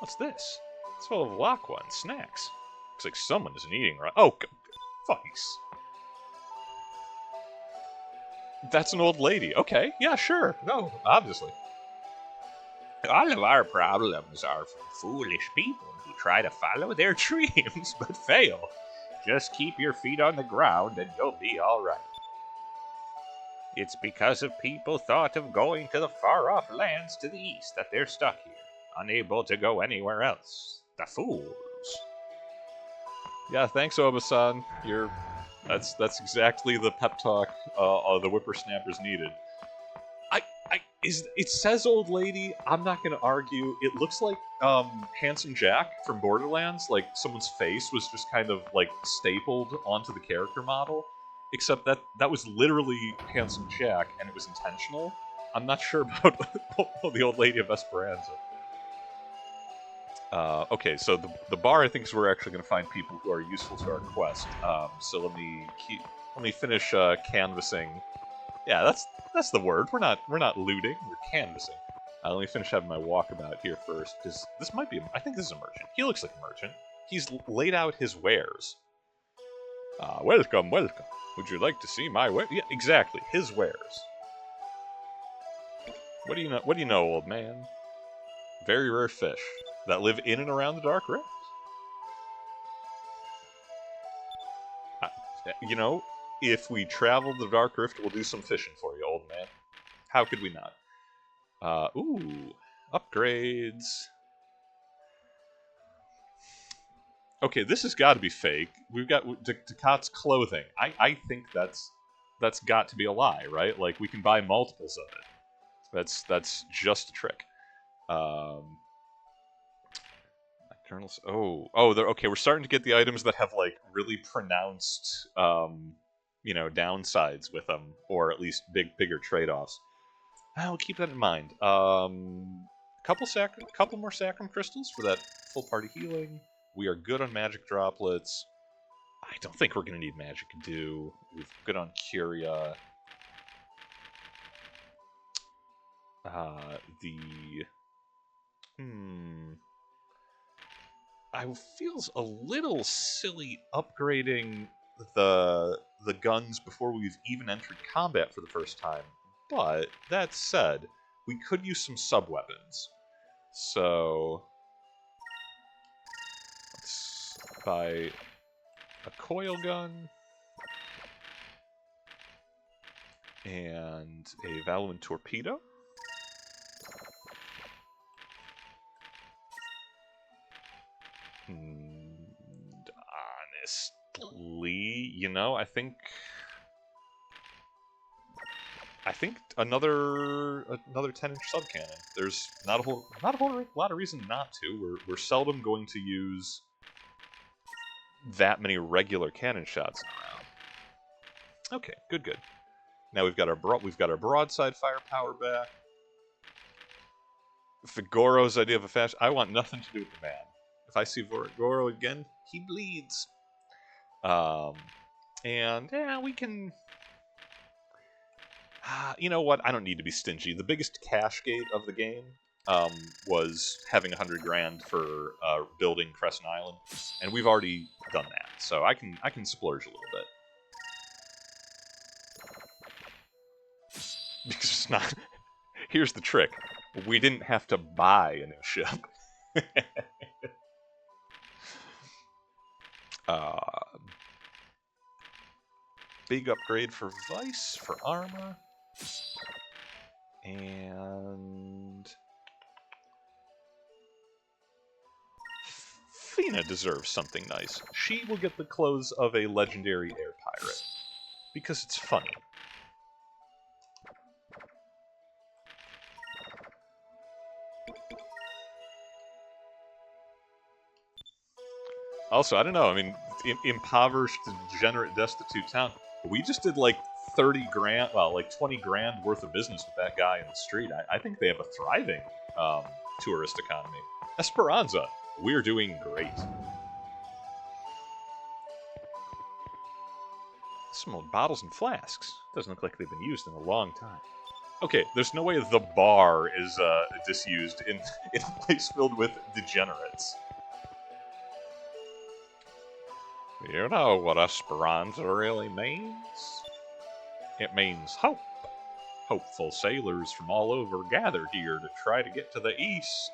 What's this? It's full of lock ones, snacks. Looks like someone isn't eating right. Oh, fucks. That's an old lady. Okay, yeah, sure. No, obviously. All of our problems are from foolish people who try to follow their dreams but fail. Just keep your feet on the ground and you'll be alright. It's because of people thought of going to the far-off lands to the east that they're stuck here, unable to go anywhere else. The fools. Yeah, thanks, Oba-san. That's exactly the pep talk the whippersnappers needed. It says old lady. I'm not gonna argue. It looks like Handsome Jack from Borderlands. Like someone's face was just kind of like stapled onto the character model. Except that was literally Handsome Jack, and it was intentional. I'm not sure about the old lady of Esperanza. Okay, so the bar I think is where we're actually going to find people who are useful to our quest. So let me finish canvassing. Yeah, that's the word. We're not looting. We're canvassing. Let me finish having my walkabout here first, because this might be. I think this is a merchant. He looks like a merchant. He's laid out his wares. Welcome. Would you like to see my wares? Yeah, exactly. His wares. What do you know, old man? Very rare fish that live in and around the Dark Rift. You know, if we travel the Dark Rift, we'll do some fishing for you, old man. How could we not? Ooh, upgrades. Okay, this has got to be fake. We've got Ducat's clothing. I think that's got to be a lie, right? Like we can buy multiples of it. That's just a trick. Colonel's. They're okay. We're starting to get the items that have like really pronounced, downsides with them, or at least bigger trade-offs. I'll keep that in mind. Couple more sacrum crystals for that full party healing. We are good on magic droplets. I don't think we're gonna need magic dew. We're good on Curia. I feels a little silly upgrading the guns before we've even entered combat for the first time. But that said, we could use some sub-weapons. So let's buy a coil gun. And a Valuant Torpedo. And honestly, you know, I think another 10-inch subcannon. There's not a whole lot of reason not to. We're seldom going to use that many regular cannon shots around. Okay, good. Now we've got our broadside firepower back. Figoro's idea of a fast. I want nothing to do with the man. If I see Figoro again, he bleeds. And yeah, we can. You know what? I don't need to be stingy. The biggest cash gate of the game was having 100 grand for building Crescent Island, and we've already done that. So I can splurge a little bit because it's not. Here's the trick: we didn't have to buy a new ship. Big upgrade for Vice for armor. And Fina deserves something nice. She will get the clothes of a legendary air pirate. Because it's funny. Also, I don't know, I mean, impoverished, degenerate, destitute town. We just did like 30 grand, well, like 20 grand worth of business with that guy in the street. I think they have a thriving tourist economy. Esperanza, we're doing great. Some old bottles and flasks. Doesn't look like they've been used in a long time. Okay, there's no way the bar is disused in a place filled with degenerates. You know what Esperanza really means? It means hope. Hopeful sailors from all over gather here to try to get to the east.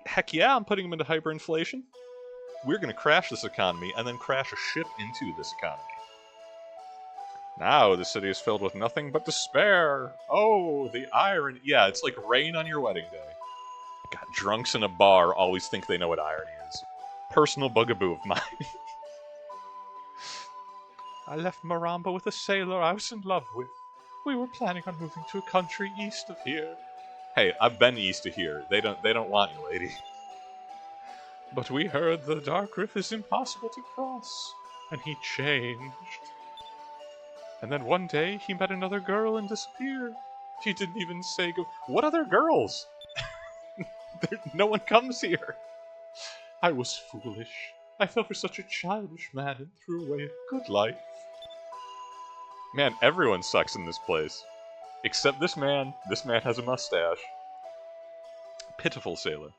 Heck yeah, I'm putting them into hyperinflation. We're going to crash this economy and then crash a ship into this economy. Now the city is filled with nothing but despair. Oh, the irony. Yeah, it's like rain on your wedding day. God, drunks in a bar always think they know what irony is. Personal bugaboo of mine. I left Maramba with a sailor I was in love with. We were planning on moving to a country east of here. Hey, I've been east of here. They don't want you, lady. But we heard the Dark Rift is impossible to cross, and he changed. And then one day he met another girl and disappeared. She didn't even say go. What other girls? No one comes here. I was foolish. I fell for such a childish man and threw away a good life. Man, everyone sucks in this place. Except this man. This man has a mustache. Pitiful sailor.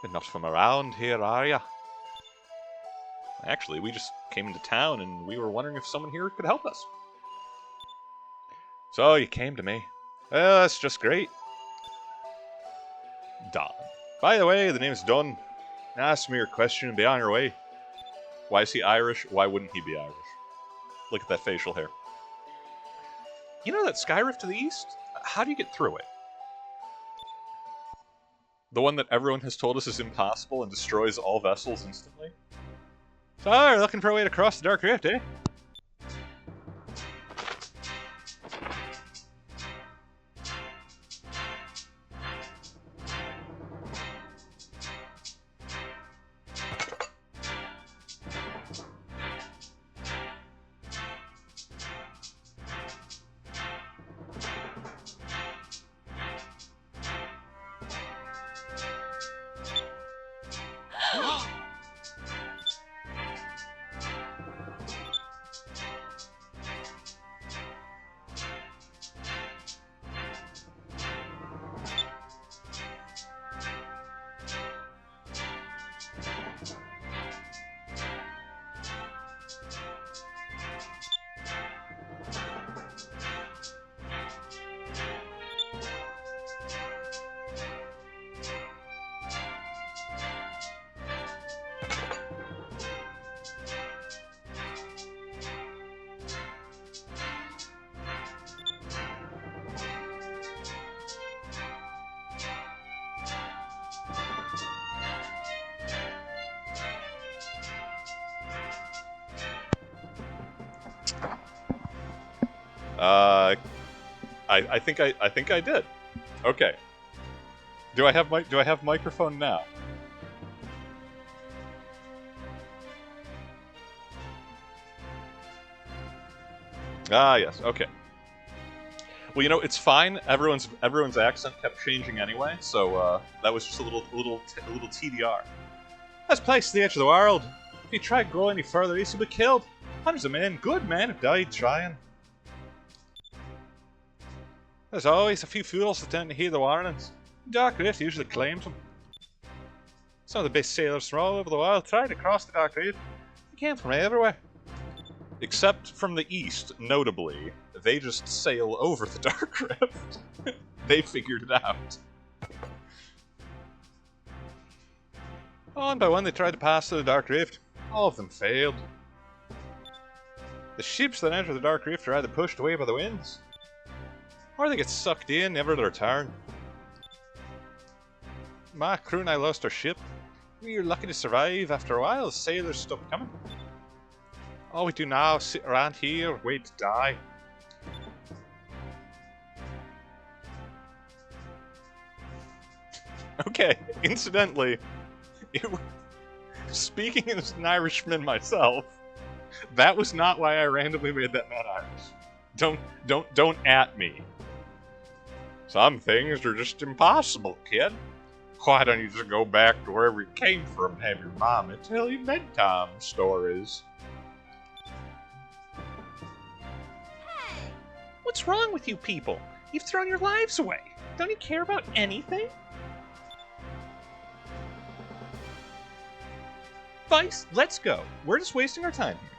You're not from around here, are ya? Actually, we just came into town and we were wondering if someone here could help us. So, you came to me. Well, that's just great. Don. By the way, the name's Don. Ask me your question and be on your way. Why is he Irish? Why wouldn't he be Irish? Look at that facial hair. You know that sky rift to the east? How do you get through it? The one that everyone has told us is impossible and destroys all vessels instantly? So, you're looking for a way to cross the Dark Rift, eh? I think I did. Okay. Do I have microphone now? Ah, yes. Okay. Well, you know, it's fine. Everyone's accent kept changing anyway, so that was just a little TDR. This place is the edge of the world. If you try to go any further east, you'll be killed. Hundreds of men, good men, have died trying. There's always a few fools that tend to hear the warnings. Dark Rift usually claims them. Some of the best sailors from all over the world tried to cross the Dark Rift. They came from everywhere. Except from the east, notably. They just sail over the Dark Rift. They figured it out. One by one they tried to pass through the Dark Rift. All of them failed. The ships that enter the Dark Rift are either pushed away by the winds, or they get sucked in, never to return. My crew and I lost our ship. We were lucky to survive. After a while, the sailors stopped coming. All we do now is sit around here, wait to die. Okay, incidentally, speaking as an Irishman myself, that was not why I randomly made that man Irish. Don't at me. Some things are just impossible, kid. Why don't you just go back to wherever you came from and have your mama tell you bedtime stories? Hey! What's wrong with you people? You've thrown your lives away. Don't you care about anything? Vice, let's go. We're just wasting our time here.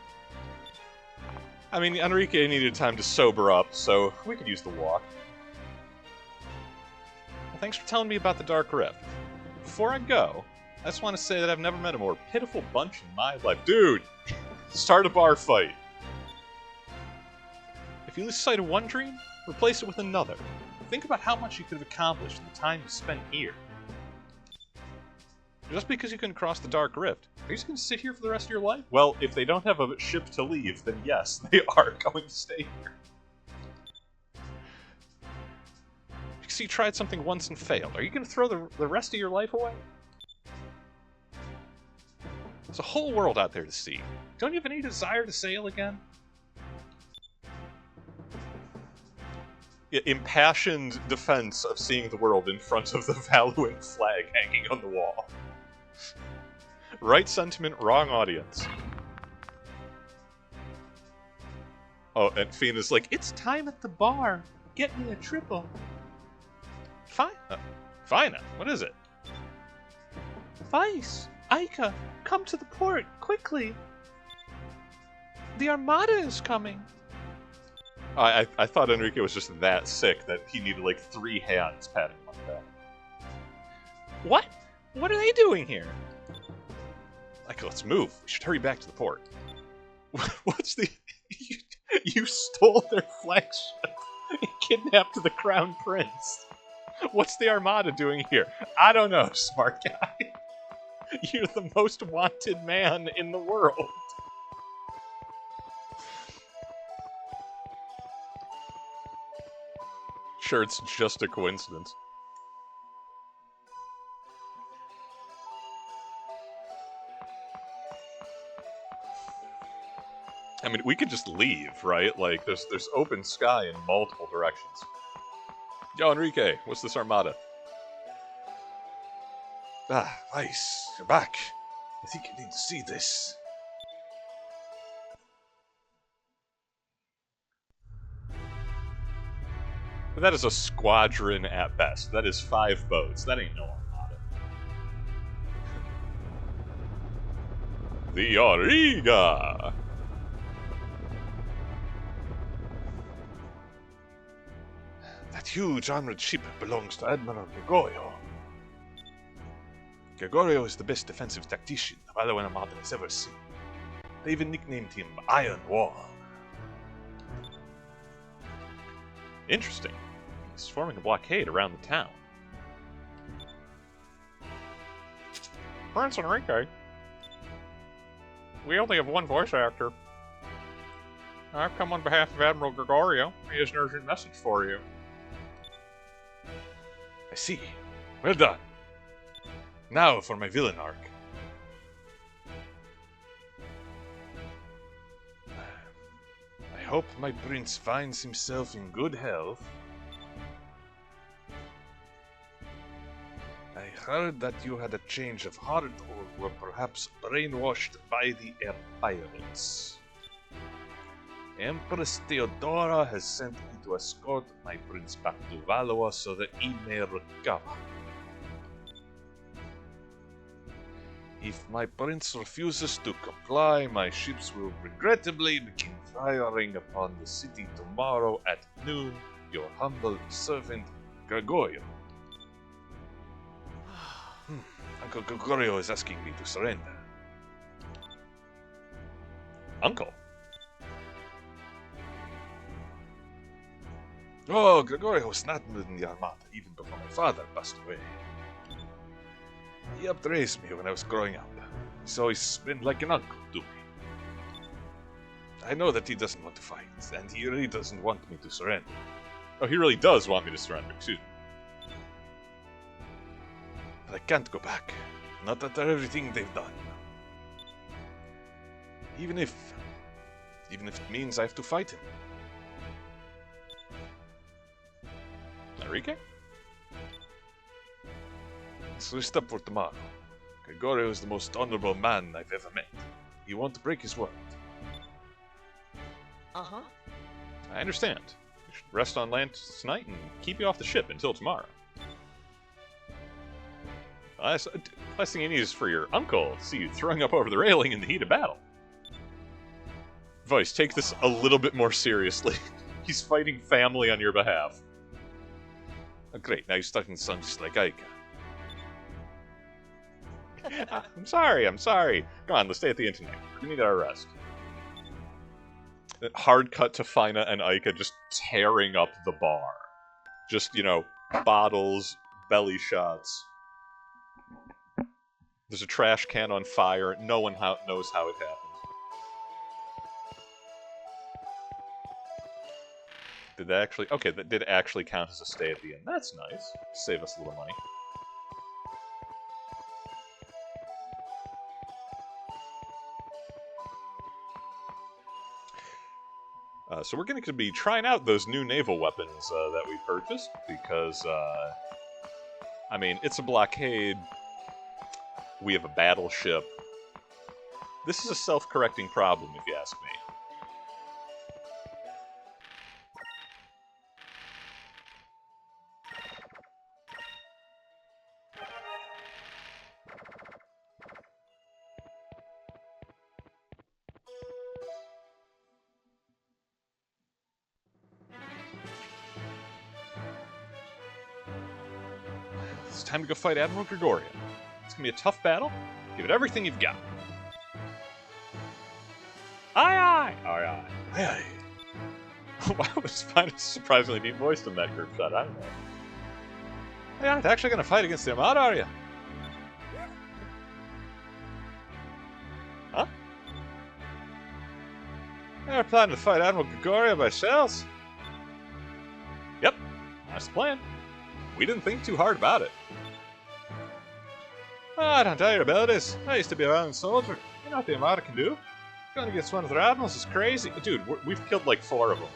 I mean, Enrique needed time to sober up, so we could use the walk. Well, thanks for telling me about the Dark Rift. Before I go, I just want to say that I've never met a more pitiful bunch in my life. Dude! Start a bar fight. If you lose sight of one dream, replace it with another. Think about how much you could have accomplished in the time you spent here. Just because you couldn't cross the Dark Rift, are you just going to sit here for the rest of your life? Well, if they don't have a ship to leave, then yes, they are going to stay here. Because you tried something once and failed. Are you going to throw the rest of your life away? There's a whole world out there to see. Don't you have any desire to sail again? Impassioned defense of seeing the world in front of the Valuant flag hanging on the wall. Right sentiment, wrong audience. Oh, and Fina's like, it's time at the bar. Get me a triple. Fine. Fina, what is it? Vice, Aika, come to the port, quickly. The Armada is coming. I thought Enrique was just that sick that he needed like 3 hands patting him on the back. What? What are they doing here? Like, let's move. We should hurry back to the port. What's the... You stole their flagship and kidnapped the Crown Prince. What's the Armada doing here? I don't know, smart guy. You're the most wanted man in the world. Sure, it's just a coincidence. I mean, we could just leave, right? Like, there's open sky in multiple directions. Yo, Enrique, what's this Armada? Ah, Vice, you're back. I think you need to see this. But that is a squadron at best. That is 5 boats. That ain't no Armada. The Auriga! That huge armored ship belongs to Admiral Gregorio. Gregorio is the best defensive tactician the Valuan Armada has ever seen. They even nicknamed him Iron Wall. Interesting. He's forming a blockade around the town. Prince Enrique. We only have one voice actor. I've come on behalf of Admiral Gregorio. He has an urgent message for you. I see. Well done. Now for my villain arc. I hope my prince finds himself in good health. I heard that you had a change of heart or were perhaps brainwashed by the pirates. Empress Theodora has sent me to escort my prince back to Valois so that he may recover. If my prince refuses to comply, my ships will regrettably begin firing upon the city tomorrow at noon. Your humble servant, Gregorio. Uncle Gregorio is asking me to surrender. Uncle? Oh, Gregorio was not in the Armada even before my father passed away. He helped raise me when I was growing up. He's always been like an uncle to me. I know that he doesn't want to fight, and he really doesn't want me to surrender. Oh, he really does want me to surrender, excuse me. But I can't go back. Not after everything they've done. Even if it means I have to fight him. Enrique? So it's up for tomorrow. Gregorio is the most honorable man I've ever met. He won't break his word. Uh-huh. I understand. You should rest on land tonight and keep you off the ship until tomorrow. Last thing you need is for your uncle to see you throwing up over the railing in the heat of battle. Voice, take this a little bit more seriously. He's fighting family on your behalf. Oh, great, now you're stuck in the sun just like Auriga. I'm sorry. Come on, let's stay at the internet. We need our rest. Hard cut to Fina and Auriga just tearing up the bar. Just, bottles, belly shots. There's a trash can on fire. No one knows how it happened. Did that actually... Okay, that did actually count as a stay at the inn. That's nice. Save us a little money. So we're going to be trying out those new naval weapons that we purchased, because, I mean, it's a blockade. We have a battleship. This is a self-correcting problem, if you ask me. It's time to go fight Admiral Gregorio. It's gonna be a tough battle. Give it everything you've got. Aye aye! Aye aye. Aye aye. Wow, it's kind of surprisingly deep voiced in that group shot, I don't know. Hey, aren't actually gonna fight against the Armada, are you? Huh? They're planning to fight Admiral Gregorio by shells? Yep, that's the plan. We didn't think too hard about it. I don't tell your abilities. I used to be a Roman soldier. You know what the Armada can do? Going against one of their admirals is crazy. Dude, we've killed like 4 of them.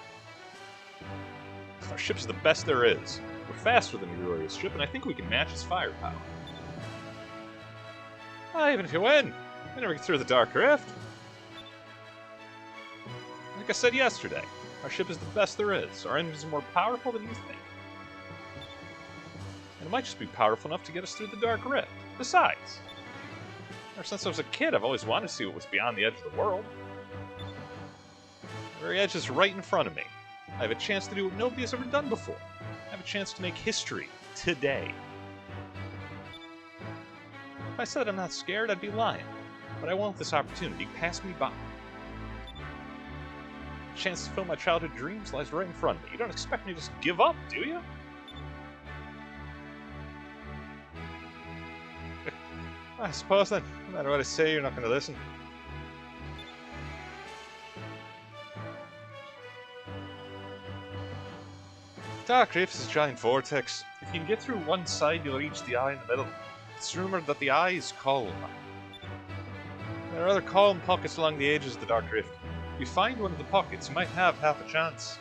Our ship's the best there is. We're faster than Gregory's ship, and I think we can match his firepower. Even if you win, we never get through the Dark Rift. Like I said yesterday, our ship is the best there is. Our enemies are more powerful than you think. And it might just be powerful enough to get us through the Dark Rift. Besides, ever since I was a kid, I've always wanted to see what was beyond the edge of the world. The very edge is right in front of me. I have a chance to do what nobody has ever done before. I have a chance to make history today. If I said I'm not scared, I'd be lying. But I won't let this opportunity pass me by. The chance to fill my childhood dreams lies right in front of me. You don't expect me to just give up, do you? I suppose then, no matter what I say, you're not going to listen. Dark Reef is a giant vortex. If you can get through one side, you'll reach the eye in the middle. It's rumored that the eye is calm. There are other calm pockets along the edges of the Dark Rift. If you find one of the pockets, you might have half a chance.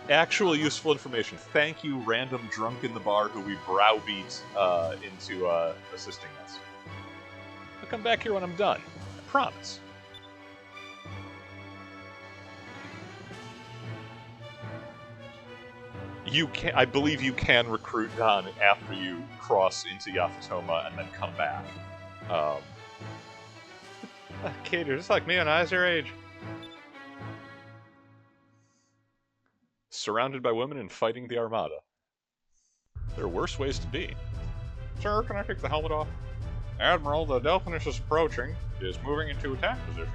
Actual useful information. Thank you, random drunk in the bar who we browbeat into assisting us. I'll come back here when I'm done. I promise. I believe you can recruit Don after you cross into Yafatoma and then come back. Kid, you're just like me when I was your age. Surrounded by women and fighting the Armada. There are worse ways to be. Sir, can I take the helmet off? Admiral, the Delphinus is approaching. It is moving into attack position.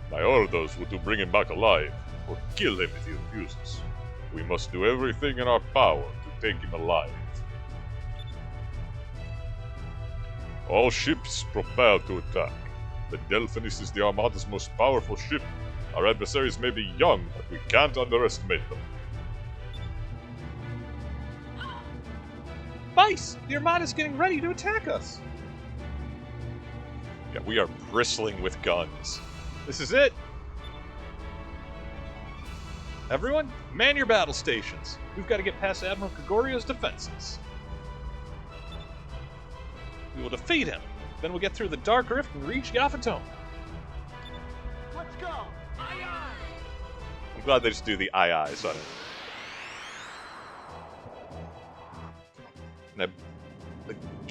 My orders were to bring him back alive, or kill him if he refuses. We must do everything in our power to take him alive. All ships prepare to attack. The Delphinus is the Armada's most powerful ship. Our adversaries may be young, but we can't underestimate them. Vice! The Armada's getting ready to attack us! Yeah, we are bristling with guns. This is it! Everyone, man your battle stations. We've got to get past Admiral Kagorio's defenses. We will defeat him. Then we'll get through the Dark Rift and reach Yafatome. Let's go! Aye, aye! I'm glad they just do the aye-ayes on it.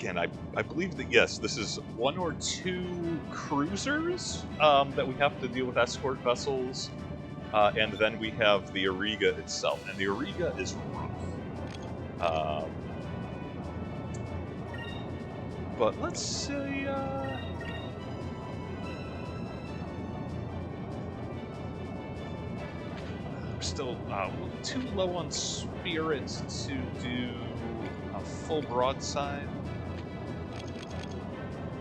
And I believe that, yes, this is one or two cruisers that we have to deal with escort vessels. And then we have the Auriga itself. And the Auriga is rough. But let's say, we're still too low on spirits to do a full broadside.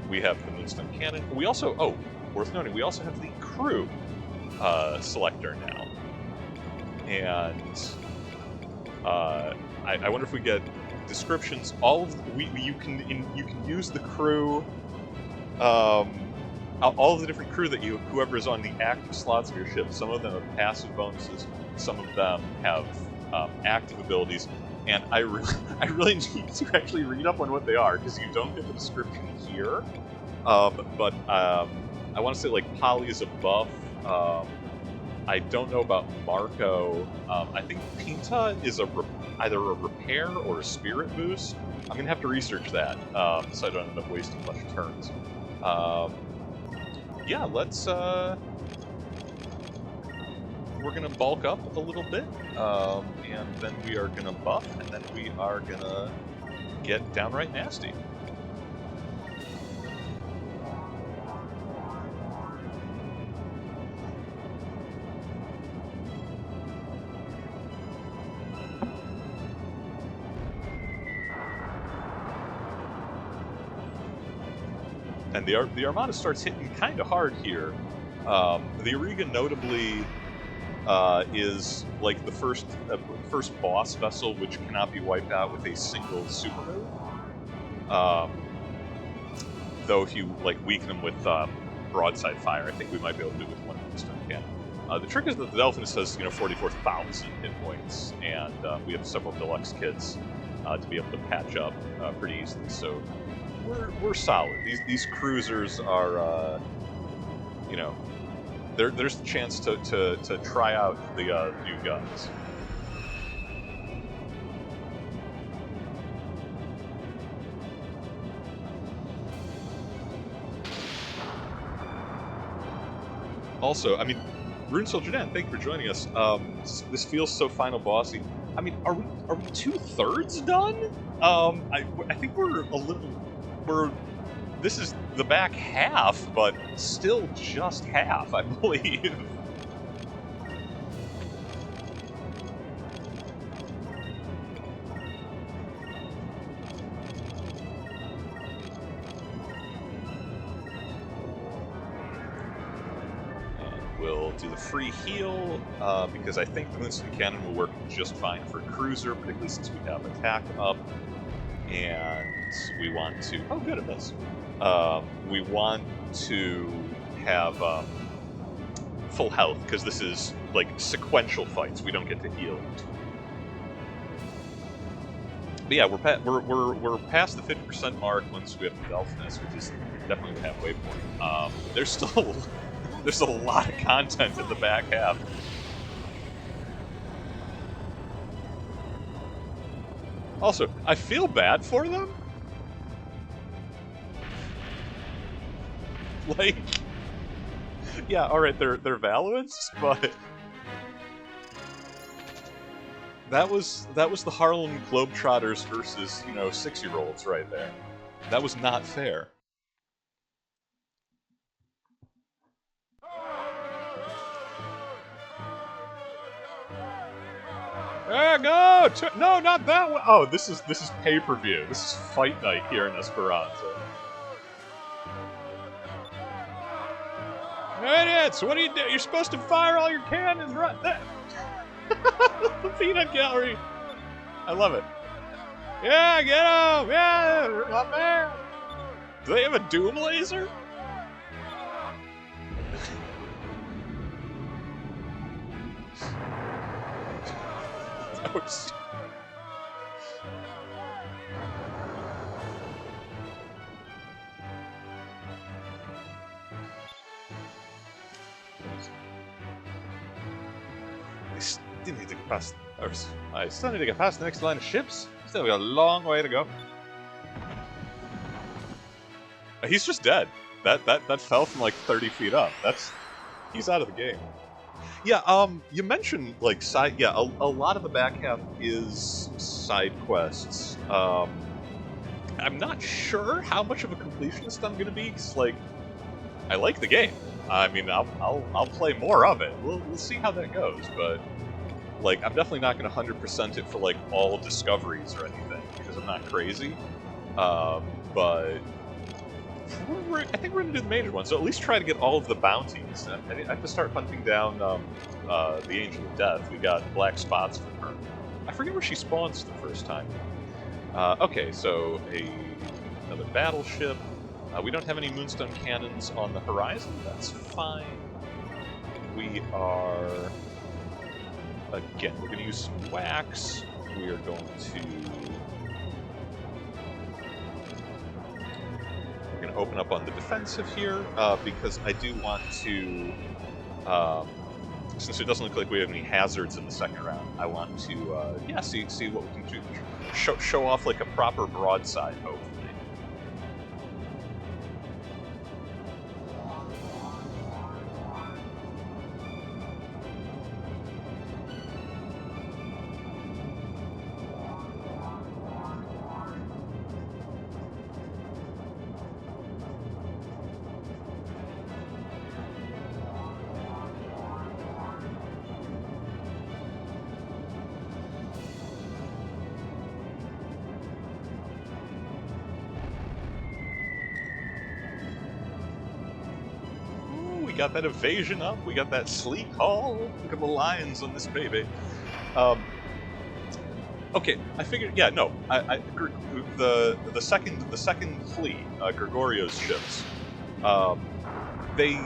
We have the Moonstone Cannon. We also, worth noting, we also have the crew selector now. And I wonder if we get descriptions. All of you can use the crew, all of the different crew that whoever is on the active slots of your ship. Some of them have passive bonuses. Some of them have active abilities. And I really need to actually read up on what they are because you don't get the description here. But I want to say like Polly is a buff. I don't know about Marco. I think Pinta is either a repair or a spirit boost. I'm going to have to research that so I don't end up wasting a bunch of turns. Yeah, let's... We're going to bulk up a little bit, and then we are going to buff, and then we are going to get downright nasty. And the Armada starts hitting kind of hard here. The Auriga notably is like the first boss vessel which cannot be wiped out with a single super move. Though if you like weaken them with broadside fire, I think we might be able to do it with one Moonstone Cannon. The trick is that the Delphinus has 44,000 hit points, and we have several deluxe kits to be able to patch up pretty easily. So we're solid. These cruisers are there's the chance to try out the new guns. Also, I mean, Rune Soldier Dan, thank you for joining us. This feels so final bossy. I mean, are we 2/3 done? I think this is the back half, but still just half, I believe. will do the free heal, because I think the Moonstone Cannon will work just fine for Cruiser, particularly since we have attack up. And we want to... Oh, good, a miss. We want to have full health, because this is, like, sequential fights. We don't get to heal. But yeah, we're past the 50% mark once we have the Delphinus, which is definitely the halfway point. There's still there's a lot of content in the back half. Also, I feel bad for them. Like, yeah, all right, they're Valuants, but that was the Harlem Globetrotters versus, you know, 6-year-olds right there. That was not fair. Go! No, not that one. Oh, this is pay-per-view. This is Fight Night here in Esperanza. Idiots! What do you do? You're supposed to fire all your cannons right there. The peanut gallery. I love it. Yeah, get him! Yeah, my man. Do they have a Doom laser? Oh, I still need to get past. I still need to get past the next line of ships. Still got a long way to go. He's just dead. That fell from like 30 feet up. He's out of the game. Yeah, you mentioned, like, a lot of the back half is side quests. I'm not sure how much of a completionist I'm gonna be, 'cause, like, I like the game. I mean, I'll play more of it. We'll see how that goes, but, like, I'm definitely not gonna 100% it for, like, all discoveries or anything, because I'm not crazy. But I think we're going to do the major one, so at least try to get all of the bounties. I have to start hunting down the Angel of Death. We got black spots from her. I forget where she spawns the first time. Okay, so another battleship. We don't have any Moonstone Cannons on the horizon. That's fine. We are... Again, we're going to use some wax. We are going to... open up on the defensive here, because I do want to, since it doesn't look like we have any hazards in the second round, I want to, yeah, see what we can do. Show off like a proper broadside, hopefully. Got that evasion up. We got that sleek haul. Look at the lines on this baby. Okay, I figured. Yeah, no. The second fleet, Gregorio's ships. They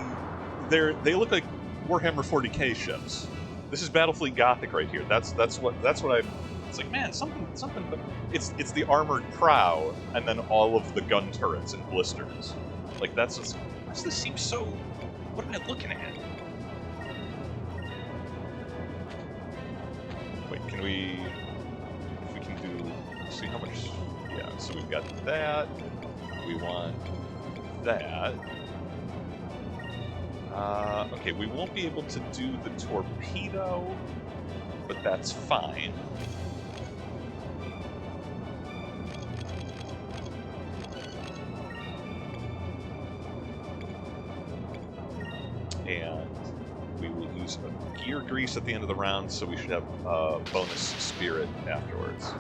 look like Warhammer 40K ships. This is Battlefleet Gothic right here. That's what I'm. It's like, man, something. But it's the armored prow and then all of the gun turrets and blisters. Like that's just. This seems so. What am I looking at? Wait, can we... If we can do... See how much... Yeah, so we've got that. We want that. Okay, we won't be able to do the torpedo, but that's fine. And we will use a gear grease at the end of the round, so we should have bonus spirit afterwards.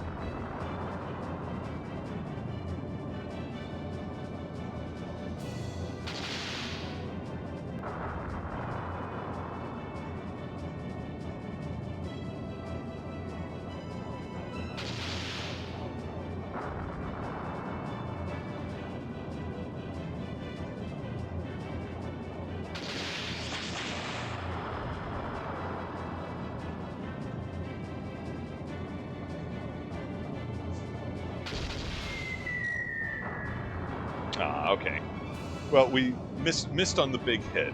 Ah, okay. Well, we missed on the big hit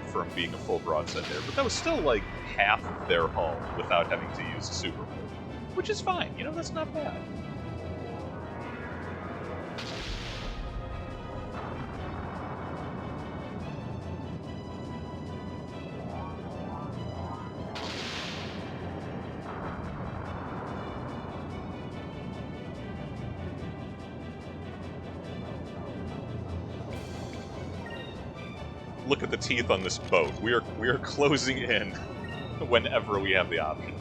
from being a full broadside there, but that was still like half of their hull without having to use a super move, which is fine. You know, that's not bad. Look at the teeth on this boat. We are closing in whenever we have the option.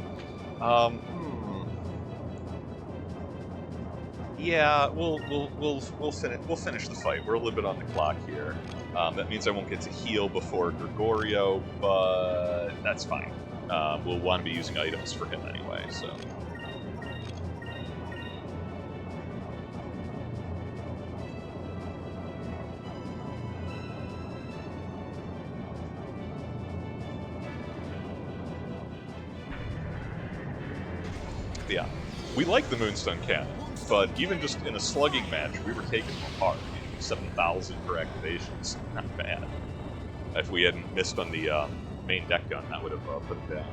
Yeah, we'll finish the fight. We're a little bit on the clock here. That means I won't get to heal before Gregorio, but that's fine. We'll want to be using items for him anyway, so. Yeah, we like the Moonstone Cannon, but even just in a slugging match, we were taking them apart. 7,000 per activation's not bad. If we hadn't missed on the main deck gun, that would have put it down.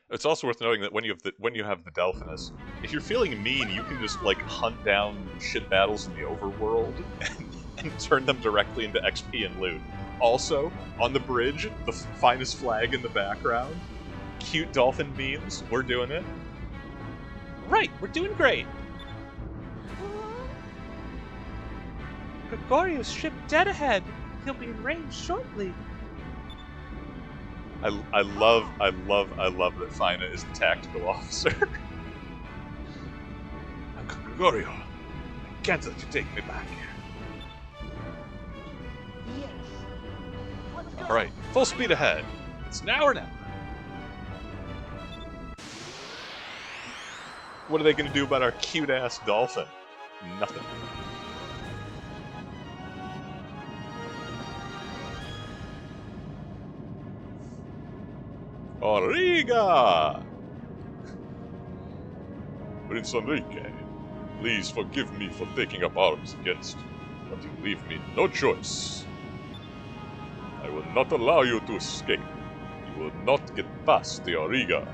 It's also worth noting that when you have the Delphinus, if you're feeling mean, you can just like hunt down shit battles in the overworld and turn them directly into XP and loot. Also, on the bridge, the finest flag in the background, cute dolphin beams. We're doing it. Right, we're doing great. Gregorio's ship dead ahead. He'll be in range shortly. I love that Fina is the tactical officer. Gregorio, I can't let you take me back. Yes. Let's go. Alright, full speed ahead. It's now or never. What are they going to do about our cute-ass dolphin? Nothing. Auriga! Prince Enrique, please forgive me for taking up arms against you, but you leave me no choice. I will not allow you to escape. You will not get past the Auriga.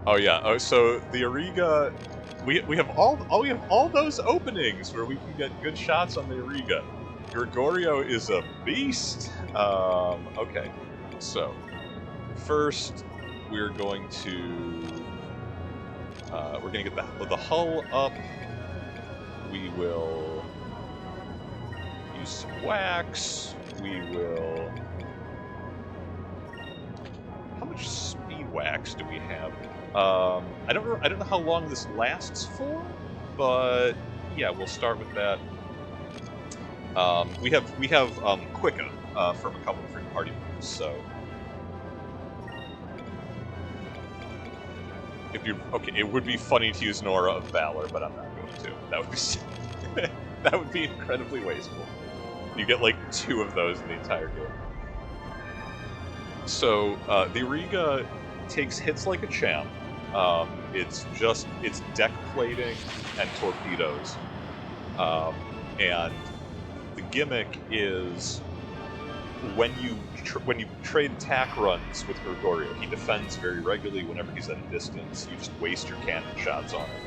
Oh yeah, so the Auriga, we have all those openings where we can get good shots on the Auriga. Gregorio is a beast. Okay, so first we're going to get the hull up. We will use some wax. We will. How much speed wax do we have? I don't know how long this lasts for, but yeah, we'll start with that. We have Quicka from a couple different party members, so it would be funny to use Nora of Valor, but I'm not going to. That would be that would be incredibly wasteful. You get like 2 of those in the entire game. So the Auriga takes hits like a champ. It's deck plating and torpedoes, and the gimmick is when you trade attack runs with Gregorio, he defends very regularly whenever he's at a distance. You just waste your cannon shots on him.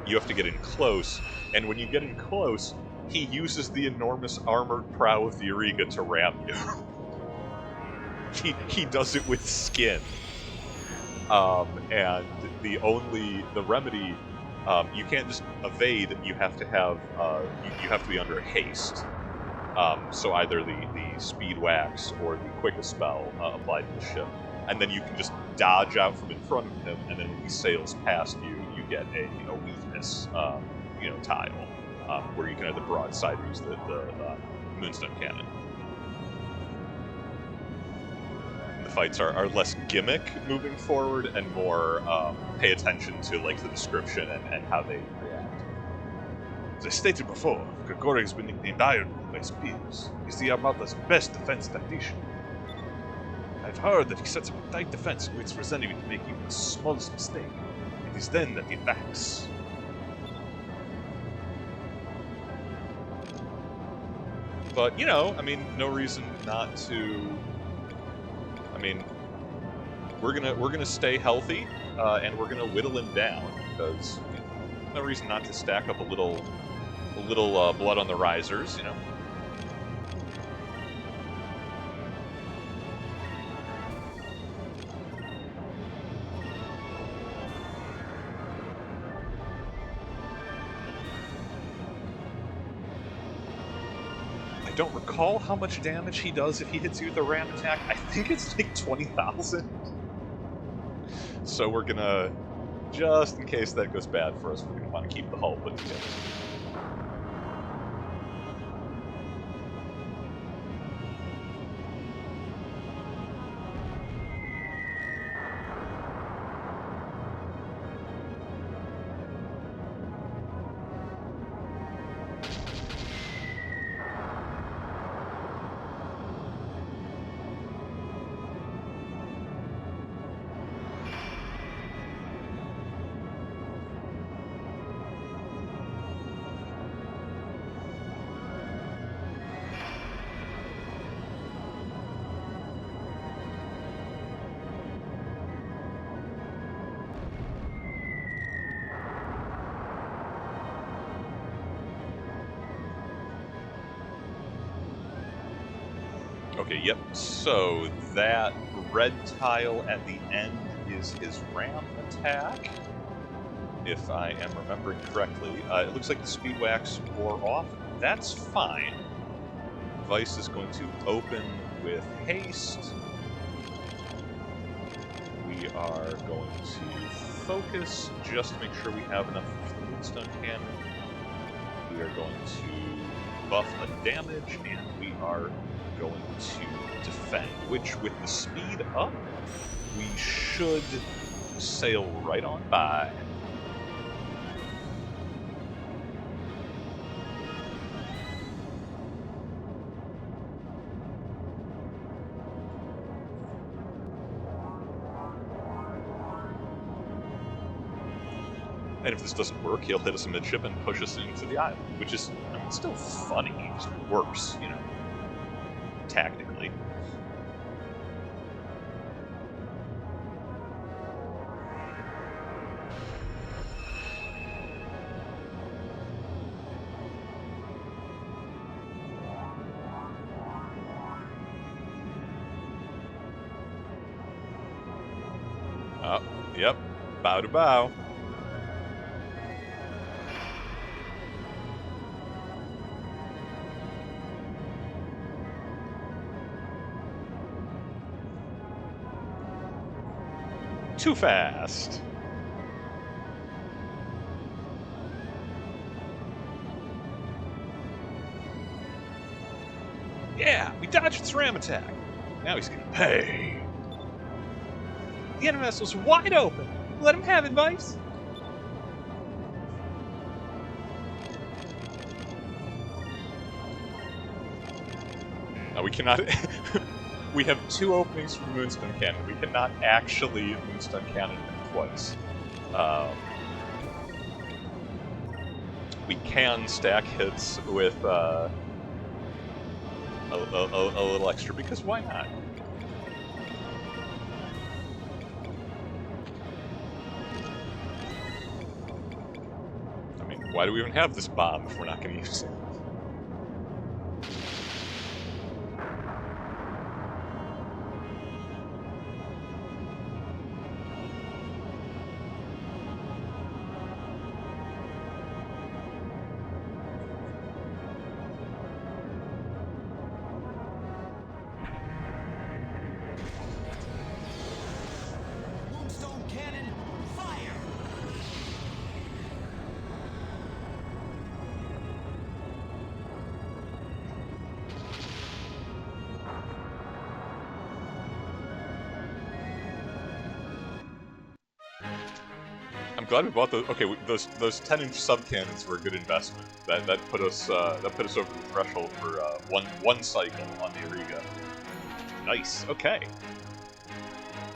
You have to get in close, and when you get in close, he uses the enormous armored prow of the Auriga to ram you. he does it with skin. And the remedy, you can't just evade. You have to have you have to be under haste. So either the speed wax or the quickest spell applied to the ship, and then you can just dodge out from in front of him, and then when he sails past you, you get a weakness tile where you can have the broadside use the Moonstone Cannon. The fights are less gimmick moving forward and more pay attention to like the description and how they react. As I stated before, Grigori has been nicknamed Iron by his peers. He's the Armada's best defense tactician. I've heard that he sets up a tight defense and waits for his enemy to make even the smallest mistake. It is then that he attacks. But, you know, I mean, no reason not to... I mean, we're gonna stay healthy, and we're gonna whittle him down, because no reason not to stack up a little blood on the risers, you know. I don't recall how much damage he does if he hits you with a ram attack. I think it's like 20,000. So we're gonna, just in case that goes bad for us, we're gonna want to keep the hull put together. Okay, yep, so that red tile at the end is his ram attack, if I am remembering correctly. It looks like the speed wax wore off. That's fine. Vice is going to open with haste. We are going to focus just to make sure we have enough for the Moonstone Cannon. We are going to buff a damage, and we are going to defend, which with the speed up, we should sail right on by. And if this doesn't work, he'll hit us amidship and push us into the island, which is, I mean, still funny, it just works, you know, tactically. Yep, bow to bow. Too fast. Yeah, we dodged its ram attack. Now he's gonna pay. The enemy vessel's wide open. Let him have it, Vice. We cannot... We have two openings for Moonstone Cannon. We cannot actually Moonstone Cannon him twice. We can stack hits with a little extra, because why not? I mean, why do we even have this bomb if we're not going to use it? glad we bought those. Okay, those 10-inch sub cannons were a good investment. That put us over the threshold for one cycle on the Auriga. Nice. Okay.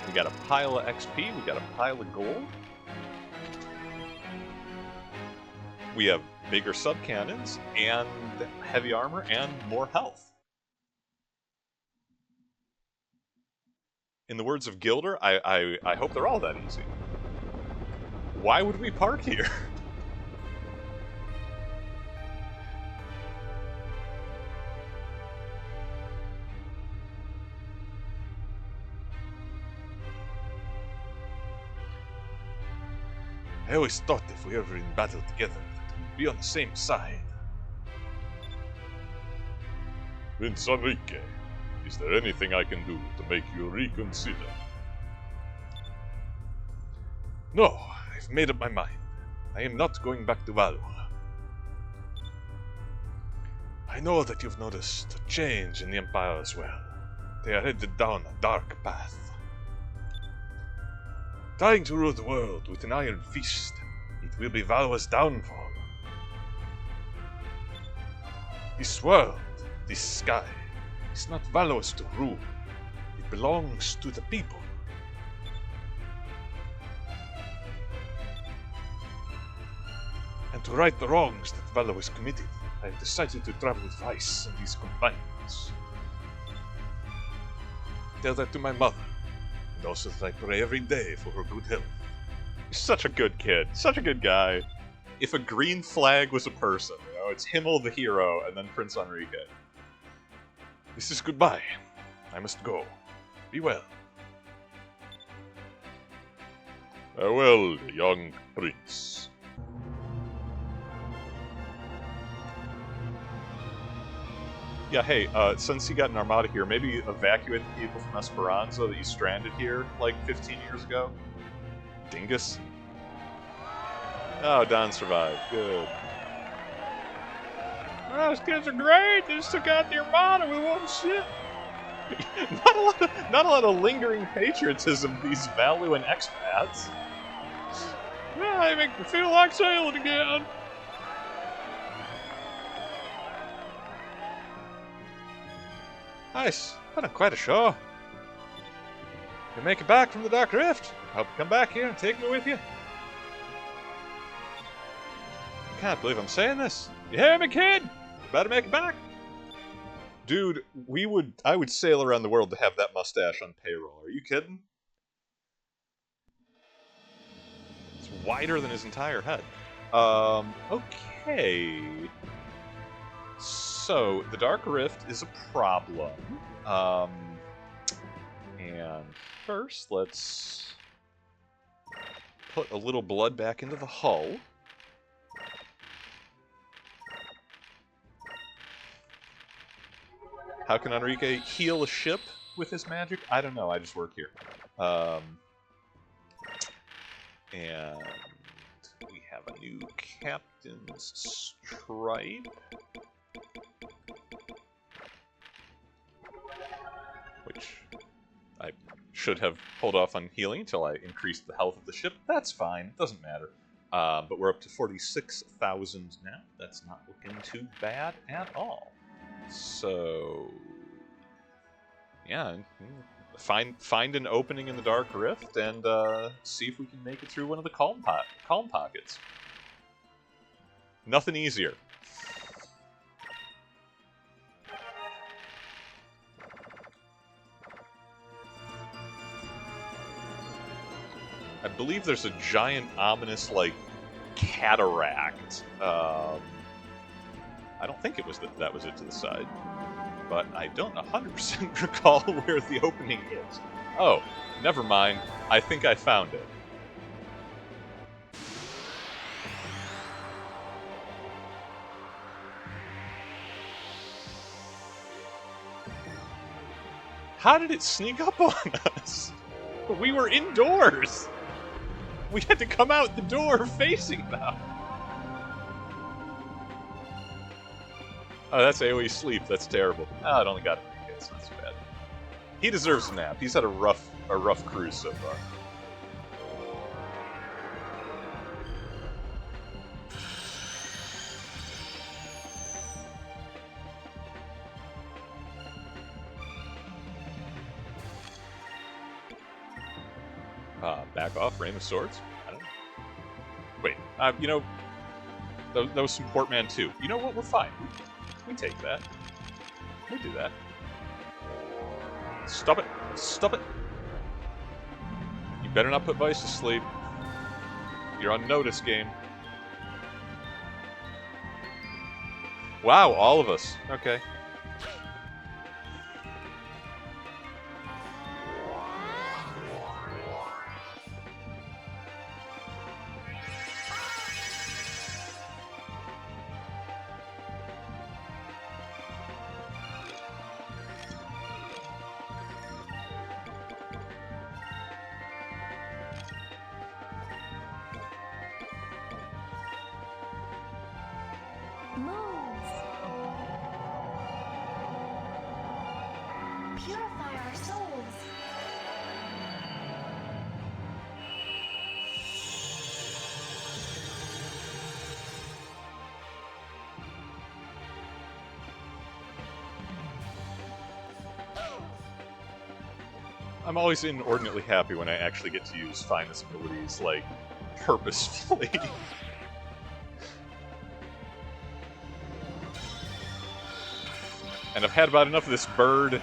We got a pile of XP. We got a pile of gold. We have bigger sub cannons and heavy armor and more health. In the words of Gilder, I hope they're all that easy. Why would we park here? I always thought if we ever in battle together, that we'd be on the same side. Prince Enrique, is there anything I can do to make you reconsider? No, I've made up my mind. I am not going back to Valois. I know that you've noticed a change in the Empire as well. They are headed down a dark path. Trying to rule the world with an iron fist, it will be Valois' downfall. This world, this sky, is not Valois to rule. It belongs to the people. And to right the wrongs that Valois committed, I have decided to travel with Weiss and his companions. Tell that to my mother, and also that I pray every day for her good health. He's such a good kid, such a good guy. If a green flag was a person, you know, it's Himmel the hero, and then Prince Enrique. This is goodbye. I must go. Be well. Farewell, young prince. Yeah, hey, since you got an armada here, maybe evacuate the people from Esperanza that you stranded here, like, 15 years ago? Dingus? Oh, Don survived. Good. Oh, those kids are great! They just took out the armada with one ship! not a lot of lingering patriotism, these Valuan expats. Yeah, they make me feel like sailing again! Nice. Been on quite a show. You make it back from the Dark Rift. I hope you come back here and take me with you. I can't believe I'm saying this. You hear me, kid? You better make it back. Dude, I would sail around the world to have that mustache on payroll. Are you kidding? It's wider than his entire head. Okay. So, the Dark Rift is a problem. And first, let's put a little blood back into the hull. How can Enrique heal a ship with his magic? I don't know, I just work here. And we have a new captain's stripe. Which I should have pulled off on healing until I increased the health of the ship. That's fine, doesn't matter. But we're up to 46,000 now. That's not looking too bad at all. So, yeah, find an opening in the Dark Rift and see if we can make it through one of the calm pockets. Nothing easier. I believe there's a giant, ominous, like, cataract. I don't think it was that was it to the side. But I don't 100% recall where the opening is. Oh, never mind. I think I found it. How did it sneak up on us? We were indoors! We had to come out the door facing them! Oh, that's AoE sleep. That's terrible. Oh, it only got 3 hits. Not too bad. He deserves a nap. He's had a rough cruise so far. Back off, Rain of Swords. I don't know. Wait, you know, that was some Portman too. You know what? We're fine. We take that. We do that. Stop it! Stop it! You better not put Vice to sleep. You're on notice, game. Wow, all of us. Okay. Moves. Purify our souls. I'm always inordinately happy when I actually get to use Finest abilities, like, purposefully. And I've had about enough of this bird.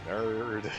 Nerd.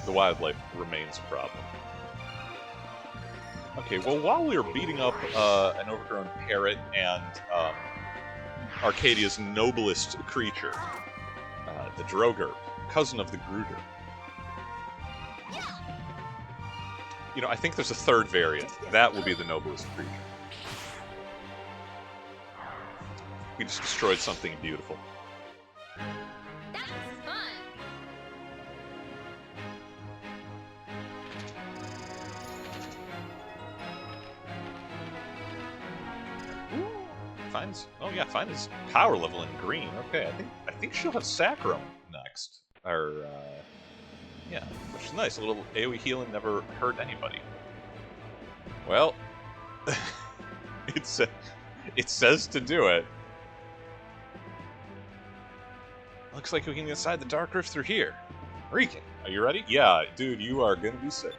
The wildlife remains a problem. Okay, well, while we were beating up an overgrown parrot and Arcadia's noblest creature, the Droger, cousin of the Gruder. You know, I think there's a third variant. That will be the noblest creature. We just destroyed something beautiful. That's fun. Finds power level in green. Okay, I think she'll have Sacrum next. Or yeah, which is nice. A little AoE healing never hurt anybody. Well, it says to do it. Looks like we can get inside the Dark Rift through here. Reekin, are you ready? Yeah, dude, you are gonna be sick.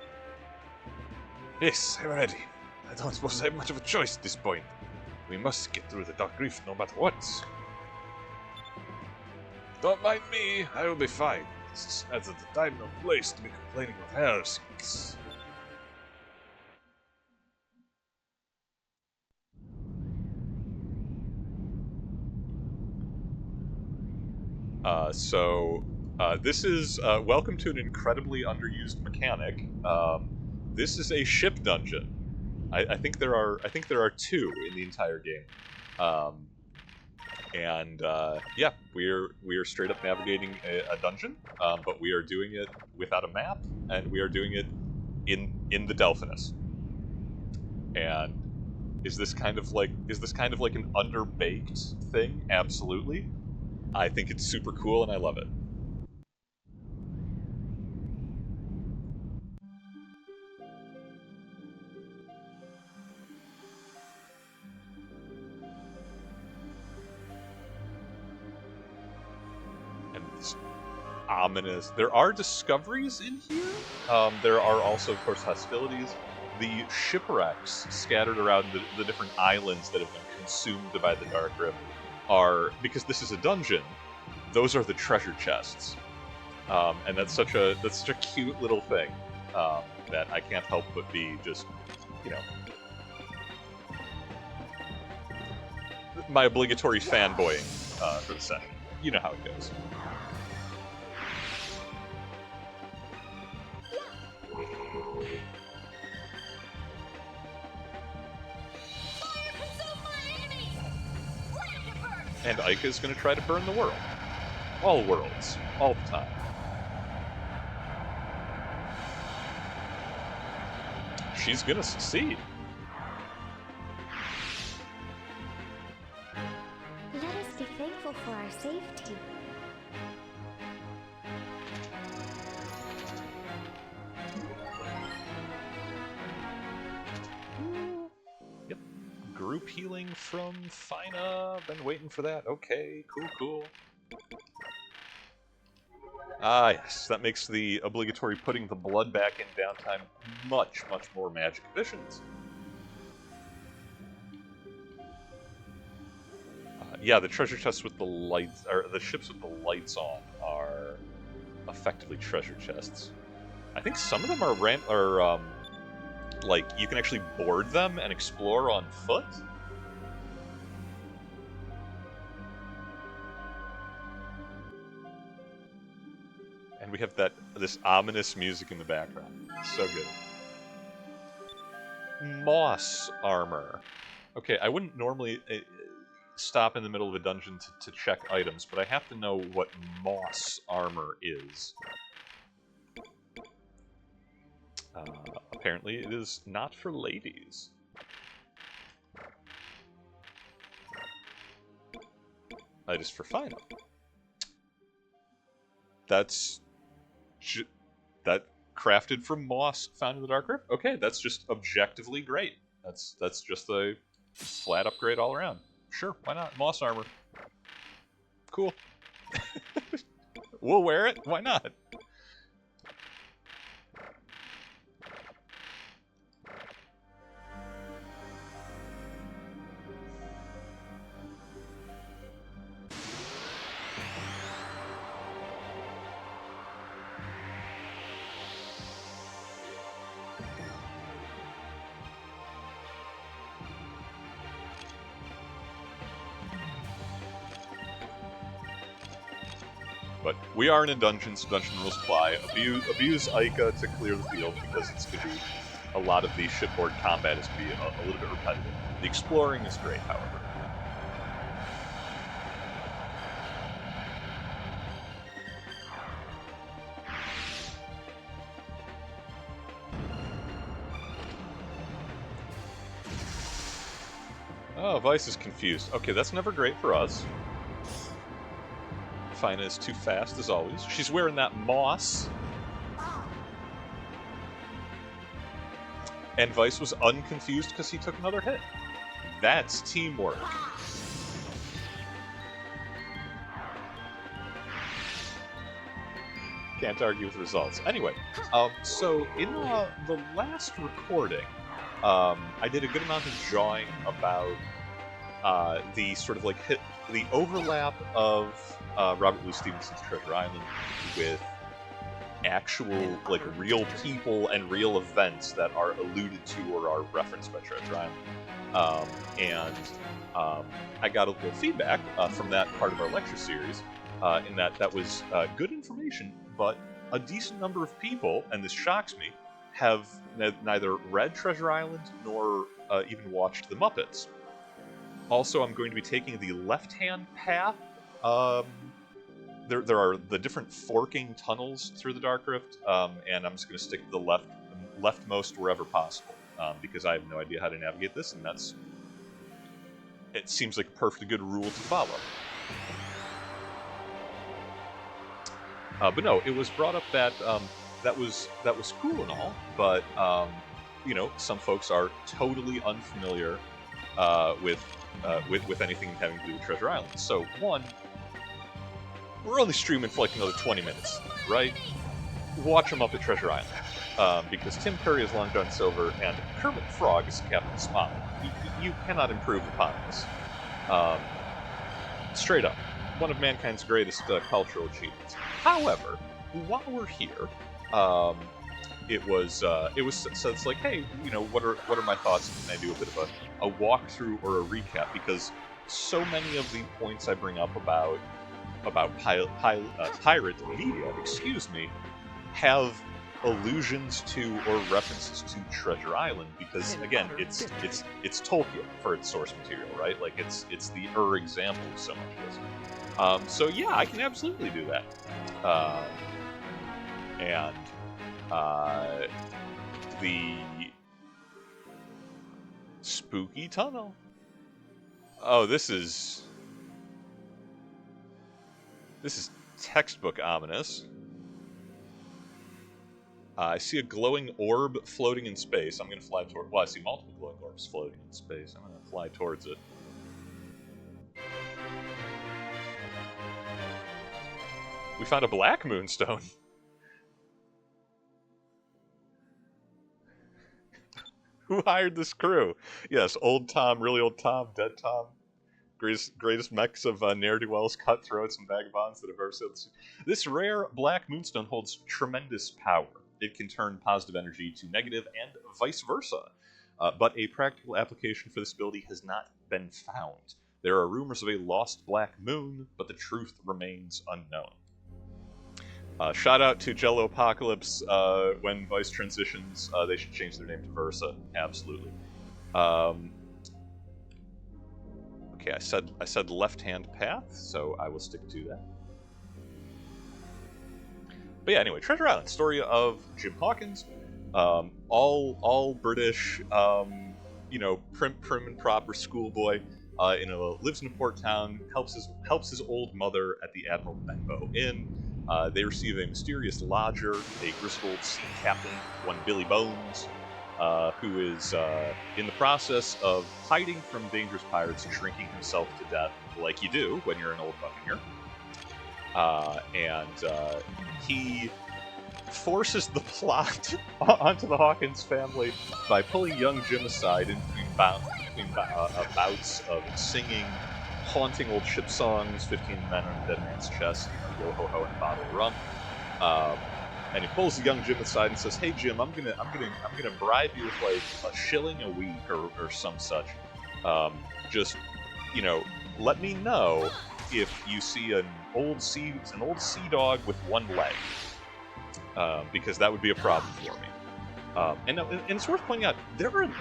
Yes, I'm ready. I don't suppose I have much of a choice at this point. We must get through the Dark Rift no matter what. Don't mind me, I will be fine. This is neither the time nor place to be complaining of heresies. This is, welcome to an incredibly underused mechanic. This is a ship dungeon. I think there are two in the entire game. Yeah, we are straight up navigating a dungeon, but we are doing it without a map, and we are doing it in the Delphinus. And is this kind of like an underbaked thing? Absolutely. I think it's super cool, and I love it. And it's ominous. There are discoveries in here. There are also, of course, hostilities. The shipwrecks scattered around the different islands that have been consumed by the Dark Rift are, because this is a dungeon, those are the treasure chests. And that's such a cute little thing that I can't help but be just, you know, my obligatory fanboying for the session. You know how it goes. And Aika is going to try to burn the world. All worlds. All the time. She's going to succeed. Let us be thankful for our safety. Yep. Group healing from Fina. Been waiting for that. Okay, cool. Ah, yes. That makes the obligatory putting the blood back in downtime much more magic efficient. Yeah, the treasure chests with the lights, or the ships with the lights on, are effectively treasure chests. I think some of them are like you can actually board them and explore on foot. And we have this ominous music in the background. So good. Moss armor. Okay, I wouldn't normally stop in the middle of a dungeon to check items, but I have to know what moss armor is. Apparently it is not for ladies. It is for final. That's that crafted from moss found in the Dark Rift? Okay, that's just objectively great. That's just a flat upgrade all around. Sure, why not? Moss armor. Cool. We'll wear it. Why not? But we are in a dungeon, so dungeon rules apply. Abuse Aika to clear the field, because it's going to be a lot of the shipboard combat is going to be a little bit repetitive. The exploring is great, however. Oh, Vice is confused. Okay, that's never great for us. Fina is too fast, as always. She's wearing that moss. And Vice was unconfused because he took another hit. That's teamwork. Can't argue with results. Anyway, so in the last recording, I did a good amount of jawing about the sort of like the overlap of Robert Louis Stevenson's Treasure Island with actual, like, real people and real events that are alluded to or are referenced by Treasure Island. I got a little feedback from that part of our lecture series, in that was good information, but a decent number of people, and this shocks me, have neither read Treasure Island nor even watched The Muppets. Also, I'm going to be taking the left-hand path. There are the different forking tunnels through the Dark Rift, and I'm just going to stick to the leftmost wherever possible, because I have no idea how to navigate this, and it seems like a perfectly good rule to follow. But no, it was brought up that that was cool and all, but you know, some folks are totally unfamiliar with anything having to do with Treasure Island. So one, we're only streaming for like another 20 minutes, right? Watch them up at Treasure Island, because Tim Curry is Long John Silver and Kermit the Frog is Captain Smile. You cannot improve upon this. Straight up, one of mankind's greatest cultural achievements. However, while we're here, it was so it's like, hey, you know, what are my thoughts? Can I do a bit of a walkthrough or a recap? Because so many of the points I bring up about pirate media, excuse me, have allusions to or references to Treasure Island, because again, it's Tolkien for its source material, right? Like it's the example of so much of this. So yeah, I can absolutely do that. And the spooky tunnel. Oh, this is textbook ominous. I see a glowing orb floating in space. I'm going to fly toward... Well, I see multiple glowing orbs floating in space. I'm going to fly towards it. We found a black moonstone. Who hired this crew? Yes, old Tom, really old Tom, dead Tom. Greatest mechs of ne'er-do-wells, cutthroats, and vagabonds that have ever sailed the sea. This rare black moonstone holds tremendous power. It can turn positive energy to negative and vice versa. But a practical application for this ability has not been found. There are rumors of a lost black moon, but the truth remains unknown. Shout out to Jello Apocalypse. When Vice transitions, they should change their name to Versa. Absolutely. Okay, I said left-hand path, so I will stick to that. But yeah, anyway, Treasure Island, story of Jim Hawkins, all British, you know, prim and proper schoolboy, lives in a port town, helps his old mother at the Admiral Benbow Inn. They receive a mysterious lodger, a grizzled sea captain, one Billy Bones, who is in the process of hiding from dangerous pirates and shrinking himself to death, like you do when you're an old buccaneer. And he forces the plot onto the Hawkins family by pulling young Jim aside in between bouts of singing haunting old ship songs, 15 Men on a Dead Man's Chest, Yo Ho Ho and a Bottle of Rum. And he pulls the young Jim aside and says, "Hey Jim, I'm gonna bribe you with like a shilling a week or some such. Just, you know, let me know if you see an old sea dog with one leg, because that would be a problem for me." And it's worth pointing out, there were in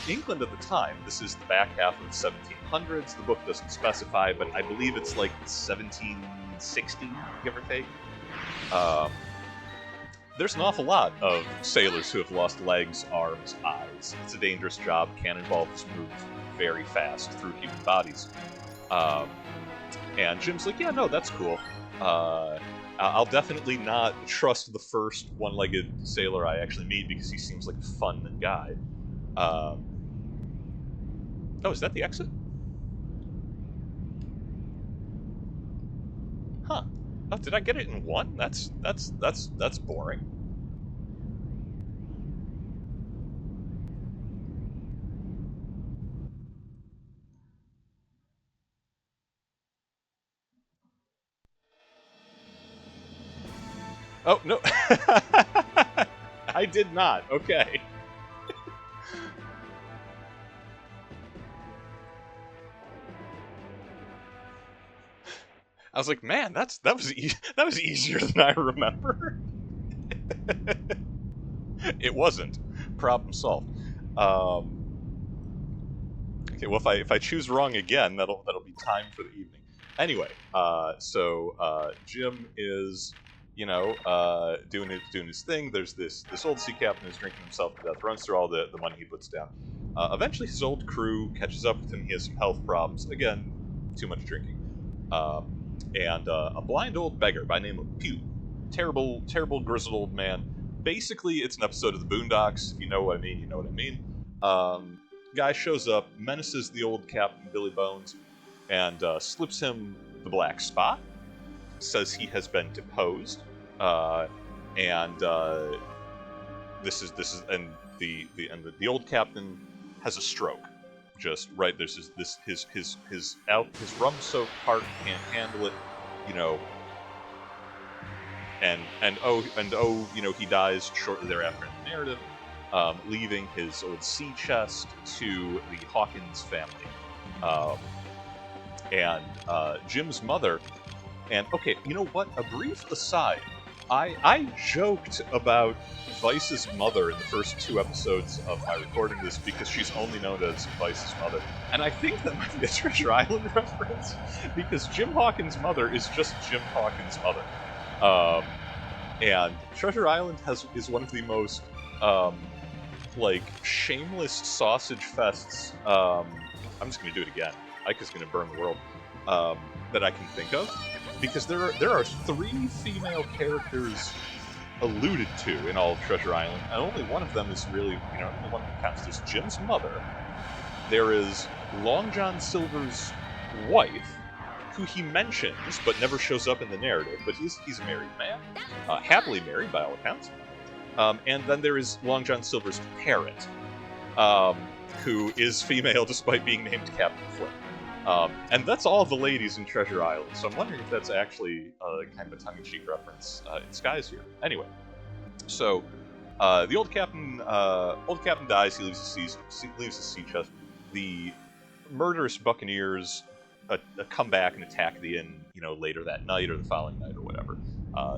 England at the time, this is the back half of the 1700s, the book doesn't specify, but I believe it's like 1760, give or take. There's an awful lot of sailors who have lost legs, arms, eyes. It's a dangerous job. Cannonballs move very fast through human bodies. And Jim's like, yeah, no, that's cool. I'll definitely not trust the first one-legged sailor I actually meet because he seems like a fun guy. Oh, is that the exit? Huh. Oh, did I get it in one? That's boring. Oh, no. I did not. Okay. I was like, man, that was easier than I remember. It wasn't. Problem solved. Okay, well, if I choose wrong again, that'll be time for the evening. Anyway, so Jim is, you know, doing his thing. There's this old sea captain who's drinking himself to death, runs through all the money he puts down. Eventually, his old crew catches up with him. He has some health problems. Again, too much drinking. And a blind old beggar by the name of Pew. Terrible grizzled old man. Basically, it's an episode of the Boondocks. If you know what I mean, you know what I mean. Guy shows up, menaces the old Captain Billy Bones, and slips him the black spot. Says he has been deposed, and this is the old captain has a stroke. Just right, there's his rum-soaked heart can't handle it, you know. And you know, he dies shortly thereafter in the narrative, leaving his old sea chest to the Hawkins family, and Jim's mother. And okay, you know what? A brief aside. I joked about Vice's mother in the first 2 episodes of my recording this because she's only known as Vice's mother. And I think that might be a Treasure Island reference because Jim Hawkins' mother is just Jim Hawkins' mother. And Treasure Island is one of the most shameless sausage fests. I'm just gonna do it again. Ika's gonna burn the world. That I can think of, because there are 3 female characters alluded to in all of Treasure Island, and only one of them is really, only one that counts. There's Jim's mother. There is Long John Silver's wife, who he mentions but never shows up in the narrative. But he's a married man, happily married by all accounts. And then there is Long John Silver's parrot, who is female despite being named Captain Flint. And that's all the ladies in Treasure Island, so I'm wondering if that's actually kind of a tongue-in-cheek reference in disguise here. Anyway, so the old captain dies. He leaves the sea chest. The murderous buccaneers come back and attack the inn, later that night or the following night or whatever.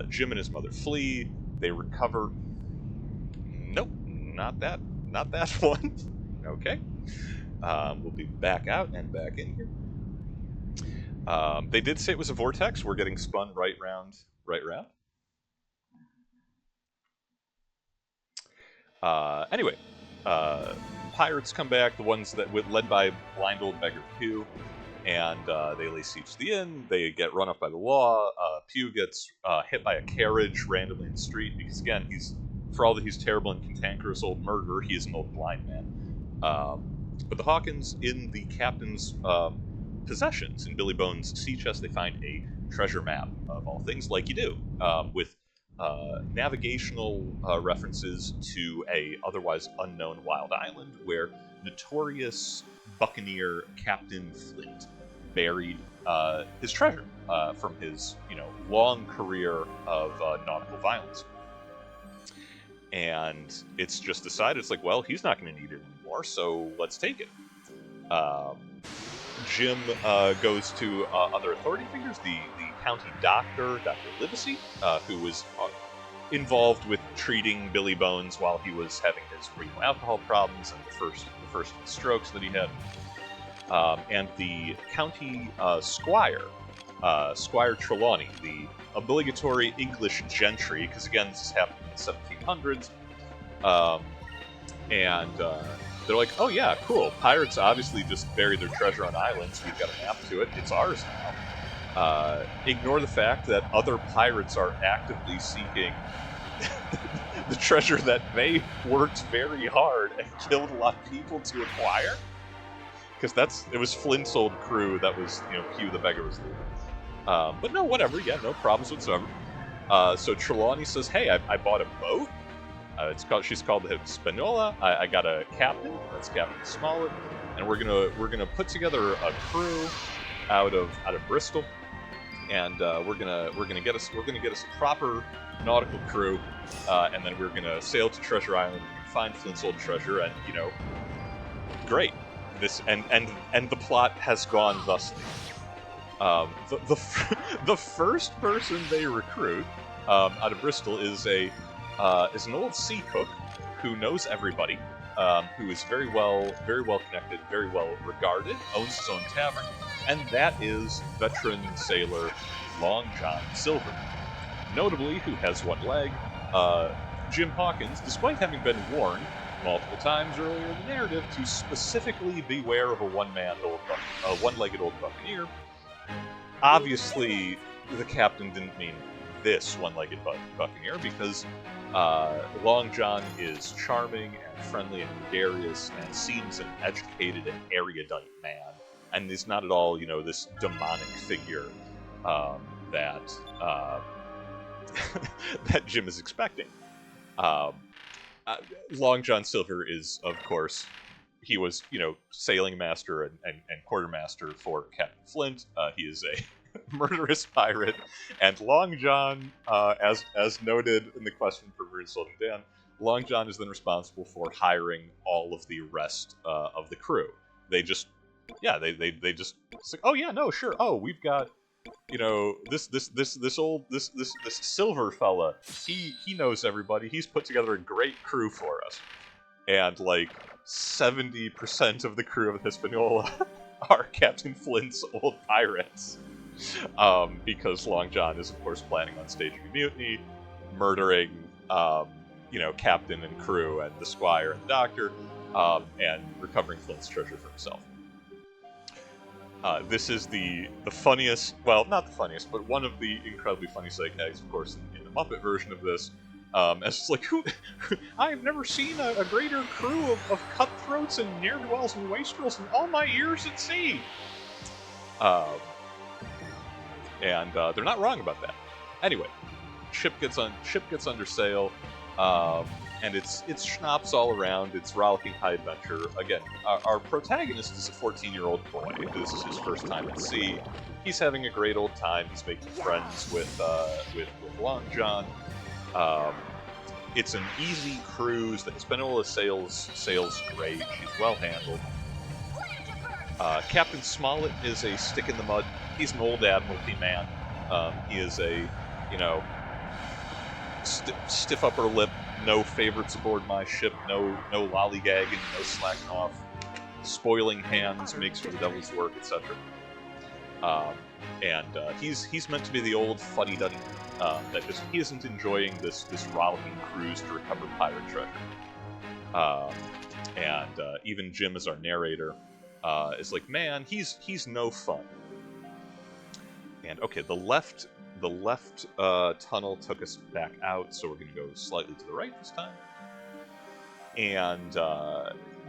Jim and his mother flee. They recover. Nope, not that one. Okay. We'll be back out and back in here. They did say it was a vortex. We're getting spun right round. Anyway, pirates come back, the ones that led by blind old beggar Pew, and they lay siege to the inn. They get run up by the law. Pew gets hit by a carriage randomly in the street because, again, for all that he's terrible and cantankerous old murderer, he is an old blind man. But the Hawkins, in the captain's possessions, in Billy Bones' sea chest, they find a treasure map of all things, like you do, with navigational references to a otherwise unknown wild island where notorious buccaneer Captain Flint buried his treasure from his long career of nautical violence. And it's just decided, it's like, well, he's not going to need it anymore, so let's take it. Jim goes to other authority figures, the county doctor, Dr. Livesey, who was involved with treating Billy Bones while he was having his renal alcohol problems and the first strokes that he had. And the county squire, Squire Trelawney, the obligatory English gentry, because again, this is happening in the 1700s. They're like, oh yeah, cool. Pirates obviously just buried their treasure on islands. We've got a map to it. It's ours now. Ignore the fact that other pirates are actively seeking the treasure that they worked very hard and killed a lot of people to acquire. Because it was Flint's old crew that was, Pew the beggar was leading. But no, whatever. Yeah, no problems whatsoever. So Trelawney says, hey, I bought a boat. She's called the Hispaniola. I got a captain. That's Captain Smollett, and we're gonna put together a crew out of Bristol, and we're gonna get us a proper nautical crew, and then we're gonna sail to Treasure Island and find Flint's old treasure, and great. This and the plot has gone thusly. The first person they recruit out of Bristol is an old sea cook who knows everybody, who is very well connected, very well regarded, owns his own tavern, and that is veteran sailor Long John Silver. Notably, who has one leg, Jim Hawkins, despite having been warned multiple times earlier in the narrative to specifically beware of a one-legged old buccaneer. Obviously, the captain didn't mean this one-legged buccaneer, because Long John is charming and friendly and gregarious and seems an educated and erudite man, and is not at all, this demonic figure that that Jim is expecting. Long John Silver is, of course, he was, sailing master and quartermaster for Captain Flint. He is a murderous pirate, and Long John, as noted in the question for Rude Soldier Dan, Long John is then responsible for hiring all of the rest of the crew. They just, it's like, oh yeah, no, sure. Oh, we've got you know, this silver fella, he knows everybody. He's put together a great crew for us, and like 70% of the crew of Hispaniola are Captain Flint's old pirates, because Long John is of course planning on staging a mutiny, murdering, you know, captain and crew and the squire and the doctor, and recovering Flint's treasure for himself. This is the funniest, well, not the funniest, but one of the incredibly funny sight gags, of course, in the Muppet version of this. As it's like, I've never seen a greater crew of cutthroats and ne'er-do-wells and wastrels in all my years at sea. And they're not wrong about that. Anyway, ship gets under sail, and it's schnapps all around. It's rollicking high adventure. Again, our protagonist is a 14-year-old boy. This is his first time at sea. He's having a great old time. He's making friends with Long John. It's an easy cruise. The Hispaniola sails great. She's well handled. Captain Smollett is a stick in the mud. He's an old Admiralty man. He is a, you know, stiff upper lip. No favorites aboard my ship. No lollygagging. No slacking off. Spoiling hands makes for the devil's work, etc. He's meant to be the old fuddy-duddy that just he isn't enjoying this rollicking cruise to recover pirate treasure. Even Jim, as our narrator, is like, man, he's no fun. And okay, the left tunnel took us back out, so we're going to go slightly to the right this time. And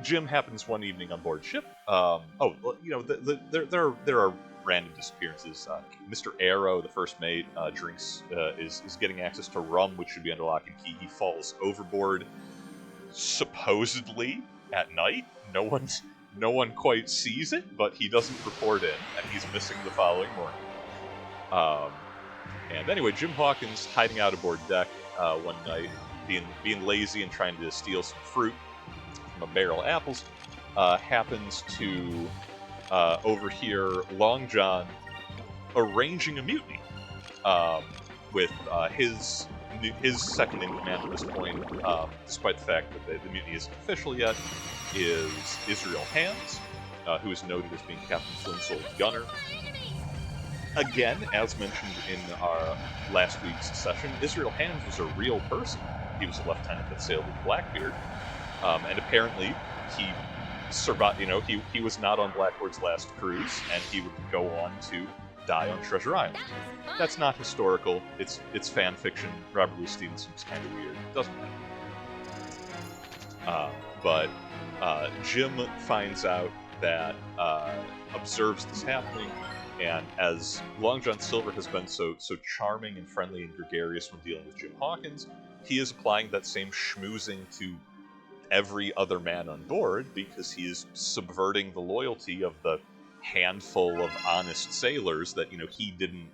Jim happens one evening on board ship. There are random disappearances. Mr. Arrow, the first mate, is getting access to rum, which should be under lock and key. He falls overboard, supposedly at night. No one quite sees it, but he doesn't report in, and he's missing the following morning. And anyway, Jim Hawkins, hiding out aboard deck one night, being lazy and trying to steal some fruit from a barrel of apples, happens to overhear Long John arranging a mutiny with his second in command at this point, despite the fact that the mutiny isn't official yet, is Israel Hands, who is noted as being Captain Flint's old gunner. Again, as mentioned in our last week's session, Israel Hands was a real person. He was a lieutenant that sailed with Blackbeard, and apparently he survived. You know, he was not on Blackbeard's last cruise, and he would go on to die on Treasure Island. That's not historical. It's fan fiction. Robert Louis Stevenson's kind of weird. Doesn't matter. But Jim finds out that observes this happening. And as Long John Silver has been so charming and friendly and gregarious when dealing with Jim Hawkins, he is applying that same schmoozing to every other man on board, because he is subverting the loyalty of the handful of honest sailors that, you know, he didn't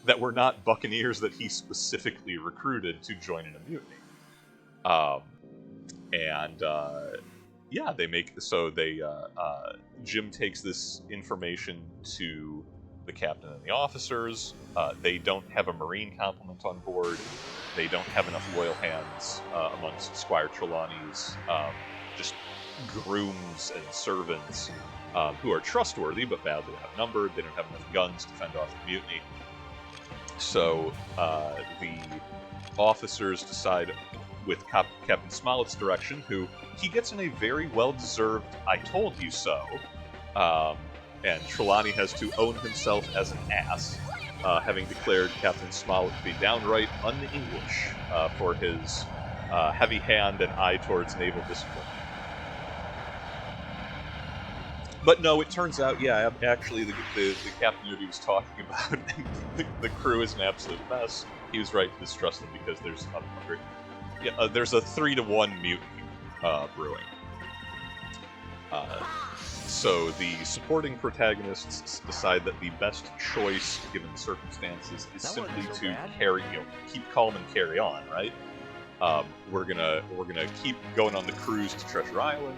that were not buccaneers that he specifically recruited to join in a mutiny. Jim takes this information to the captain and the officers. They don't have a marine complement on board. They don't have enough loyal hands amongst Squire Trelawney's just grooms and servants who are trustworthy but badly outnumbered. They don't have enough guns to fend off the mutiny. So the officers decide, with Captain Smollett's direction, who he gets in a very well-deserved "I told you so," and Trelawney has to own himself as an ass, having declared Captain Smollett to be downright un-English for his heavy hand and eye towards naval discipline. But no, it turns out, yeah, actually the captain that he was talking about, the crew is an absolute mess. He was right to distrust them because there's a 3-to-1 mutiny brewing. So the supporting protagonists decide that the best choice, given the circumstances, is simply to keep calm and carry on. Right? We're gonna keep going on the cruise to Treasure Island.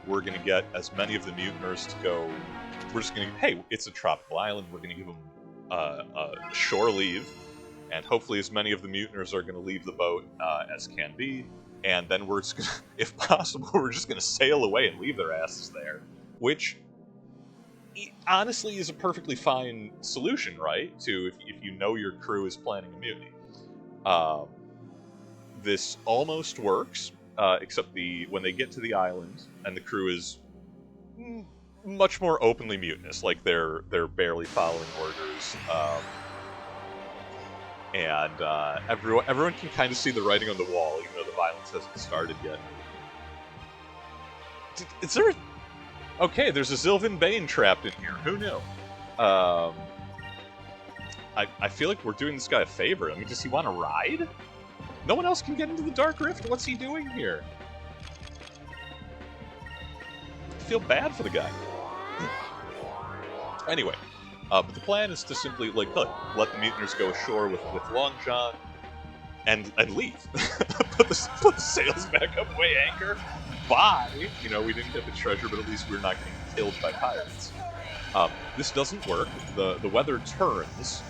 We're gonna get as many of the mutineers to go. We're just gonna, hey, it's a tropical island. We're gonna give them shore leave, and hopefully as many of the mutineers are going to leave the boat as can be, and then we're just gonna, if possible, we're just going to sail away and leave their asses there, which honestly is a perfectly fine solution, right? To if you know your crew is planning a mutiny. This almost works, except when they get to the island and the crew is much more openly mutinous, like they're barely following orders, and everyone can kind of see the writing on the wall, even though the violence hasn't started yet. Is there? Okay, there's a Sylvan Bane trapped in here. Who knew? I feel like we're doing this guy a favor. I mean, does he want to ride? No one else can get into the Dark Rift. What's he doing here? I feel bad for the guy. Anyway, but the plan is to simply, like, look, let the mutineers go ashore with Long John and leave. put the sails back up, weigh anchor. Bye! You know, we didn't get the treasure, but at least we're not getting killed by pirates. This doesn't work. The weather turns.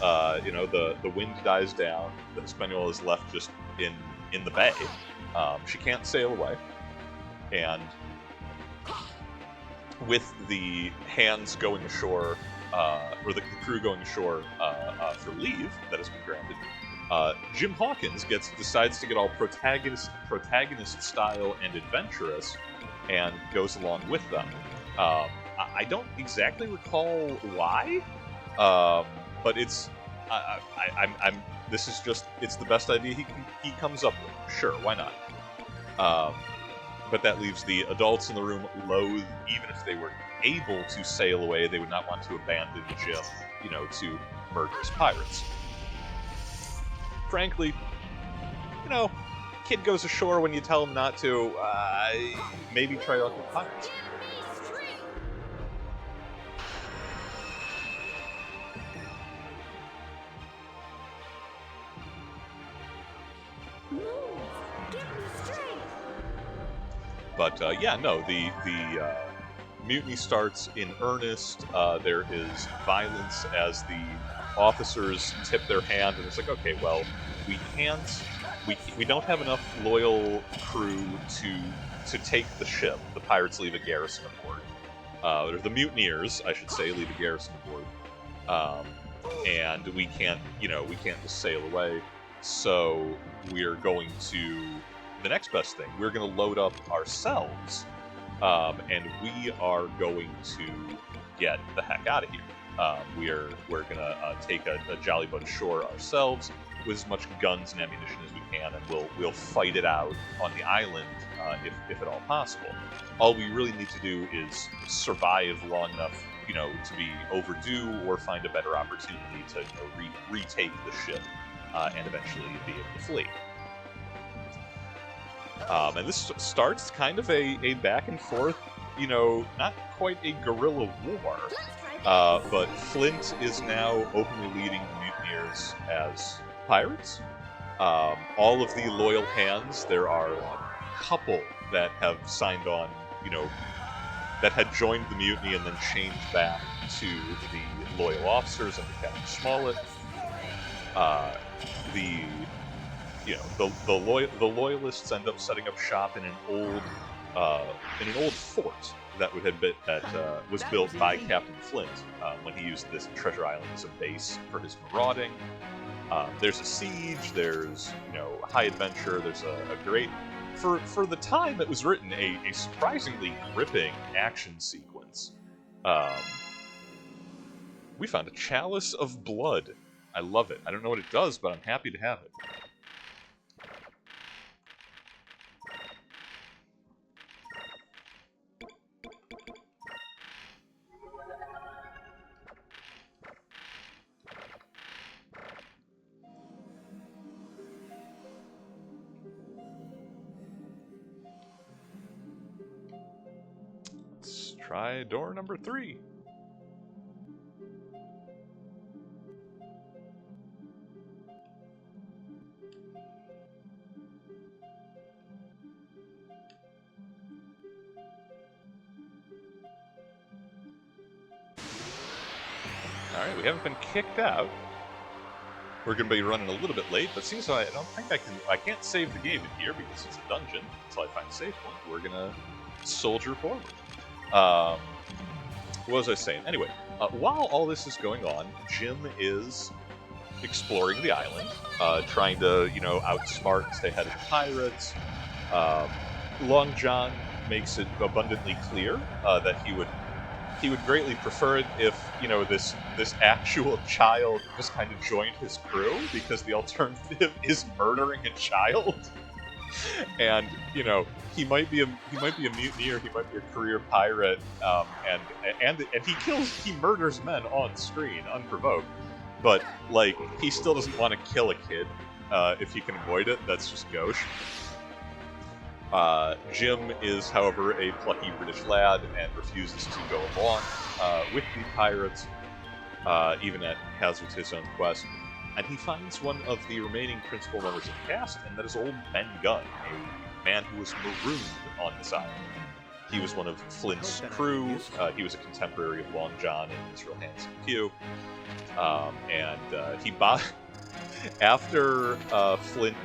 You know, the wind dies down. The Hispaniola is left just in the bay. She can't sail away. And with the hands going ashore, or the crew going ashore for leave that has been granted, Jim Hawkins decides to get all protagonist style and adventurous, and goes along with them. I don't exactly recall why, but it's this is just it's the best idea he comes up with. Sure, why not? But that leaves the adults in the room loath. Even if they were able to sail away, they would not want to abandon Jim, you know, to murderous pirates. Frankly, you know, kid goes ashore when you tell him not to. Maybe try out with pirates. But yeah, no, the mutiny starts in earnest. There is violence as the officers tip their hand, and it's like, okay, well, we don't have enough loyal crew to take the ship. The pirates leave a garrison aboard. Or the mutineers, I should say, leave a garrison aboard. And we can't just sail away. So we're going to the next best thing. We're going to load up ourselves, and we are going to get the heck out of here. We're going to take a jolly boat ashore ourselves with as much guns and ammunition as we can, and we'll fight it out on the island if at all possible. All we really need to do is survive long enough, you know, to be overdue or find a better opportunity to retake the ship and eventually be able to flee. And this starts kind of a back and forth, you know, not quite a guerrilla war, but Flint is now openly leading the mutineers as pirates. All of the loyal hands, there are a couple that have signed on, you know, that had joined the mutiny and then changed back to the loyal officers under Captain Smollett. The loyalists end up setting up shop in an old fort that was built by Captain Flint when he used this treasure island as a base for his marauding. There's a siege. There's high adventure. There's a great for the time it was written a surprisingly gripping action sequence. We found a chalice of blood. I love it. I don't know what it does, but I'm happy to have it. Let's try door number 3. Alright, we haven't been kicked out. We're going to be running a little bit late, but seems like I don't think I can't save the game in here because it's a dungeon until I find a save point. We're going to soldier forward. What was I saying? Anyway, while all this is going on, Jim is exploring the island, trying to, outsmart and stay ahead of the pirates. Long John makes it abundantly clear that he would greatly prefer it if, this actual child just kind of joined his crew, because the alternative is murdering a child. And he might be a mutineer, he might be a career pirate, and he murders men on screen unprovoked. But he still doesn't want to kill a kid if he can avoid it. That's just gauche. Jim is, however, a plucky British lad and refuses to go along with the pirates, even at hazard to his own quest. And he finds one of the remaining principal members of the cast, and that is old Ben Gunn, a man who was marooned on this island. He was one of Flint's crew. He was a contemporary of Long John and Israel Hansen Pugh. After Flint,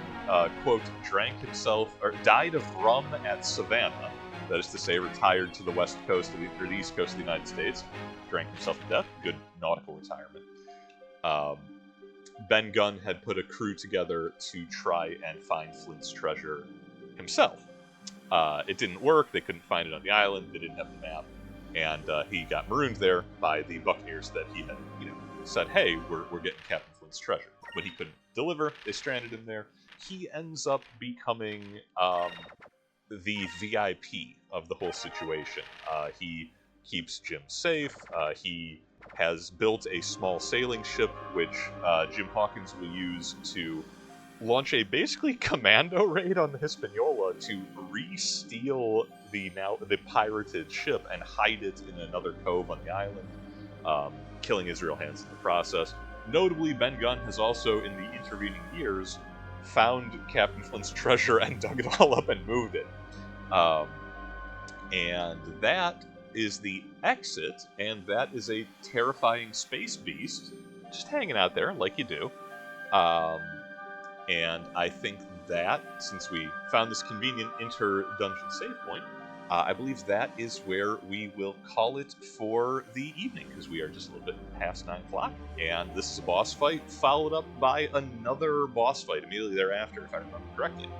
quote, drank himself, or died of rum at Savannah, that is to say, retired to the west coast or the east coast of the United States, drank himself to death, good nautical retirement. Ben Gunn had put a crew together to try and find Flint's treasure himself. It didn't work, they couldn't find it on the island, they didn't have the map, and he got marooned there by the buccaneers that he had, said, hey, we're getting Captain Flint's treasure. But he couldn't deliver, they stranded him there. He ends up becoming the VIP of the whole situation. He keeps Jim safe, he has built a small sailing ship, which Jim Hawkins will use to launch a basically commando raid on the Hispaniola to re-steal the pirated ship and hide it in another cove on the island, killing Israel Hansen in the process. Notably, Ben Gunn has also, in the intervening years, found Captain Flint's treasure and dug it all up and moved it. And that is the exit, and that is a terrifying space beast just hanging out there like you do. And I think that, since we found this convenient inter-dungeon save point, I believe that is where we will call it for the evening, because we are just a little bit past 9 o'clock, and this is a boss fight, followed up by another boss fight immediately thereafter, if I remember correctly.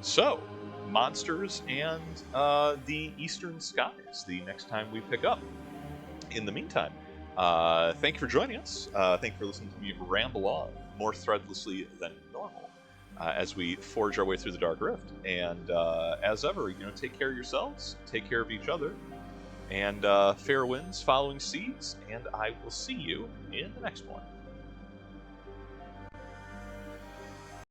So, monsters and the Eastern Skies, the next time we pick up. In the meantime, thank you for joining us. Thank you for listening to me ramble on more threadlessly than normal as we forge our way through the Dark Rift. And as ever, take care of yourselves, take care of each other, and fair winds following seas, and I will see you in the next one.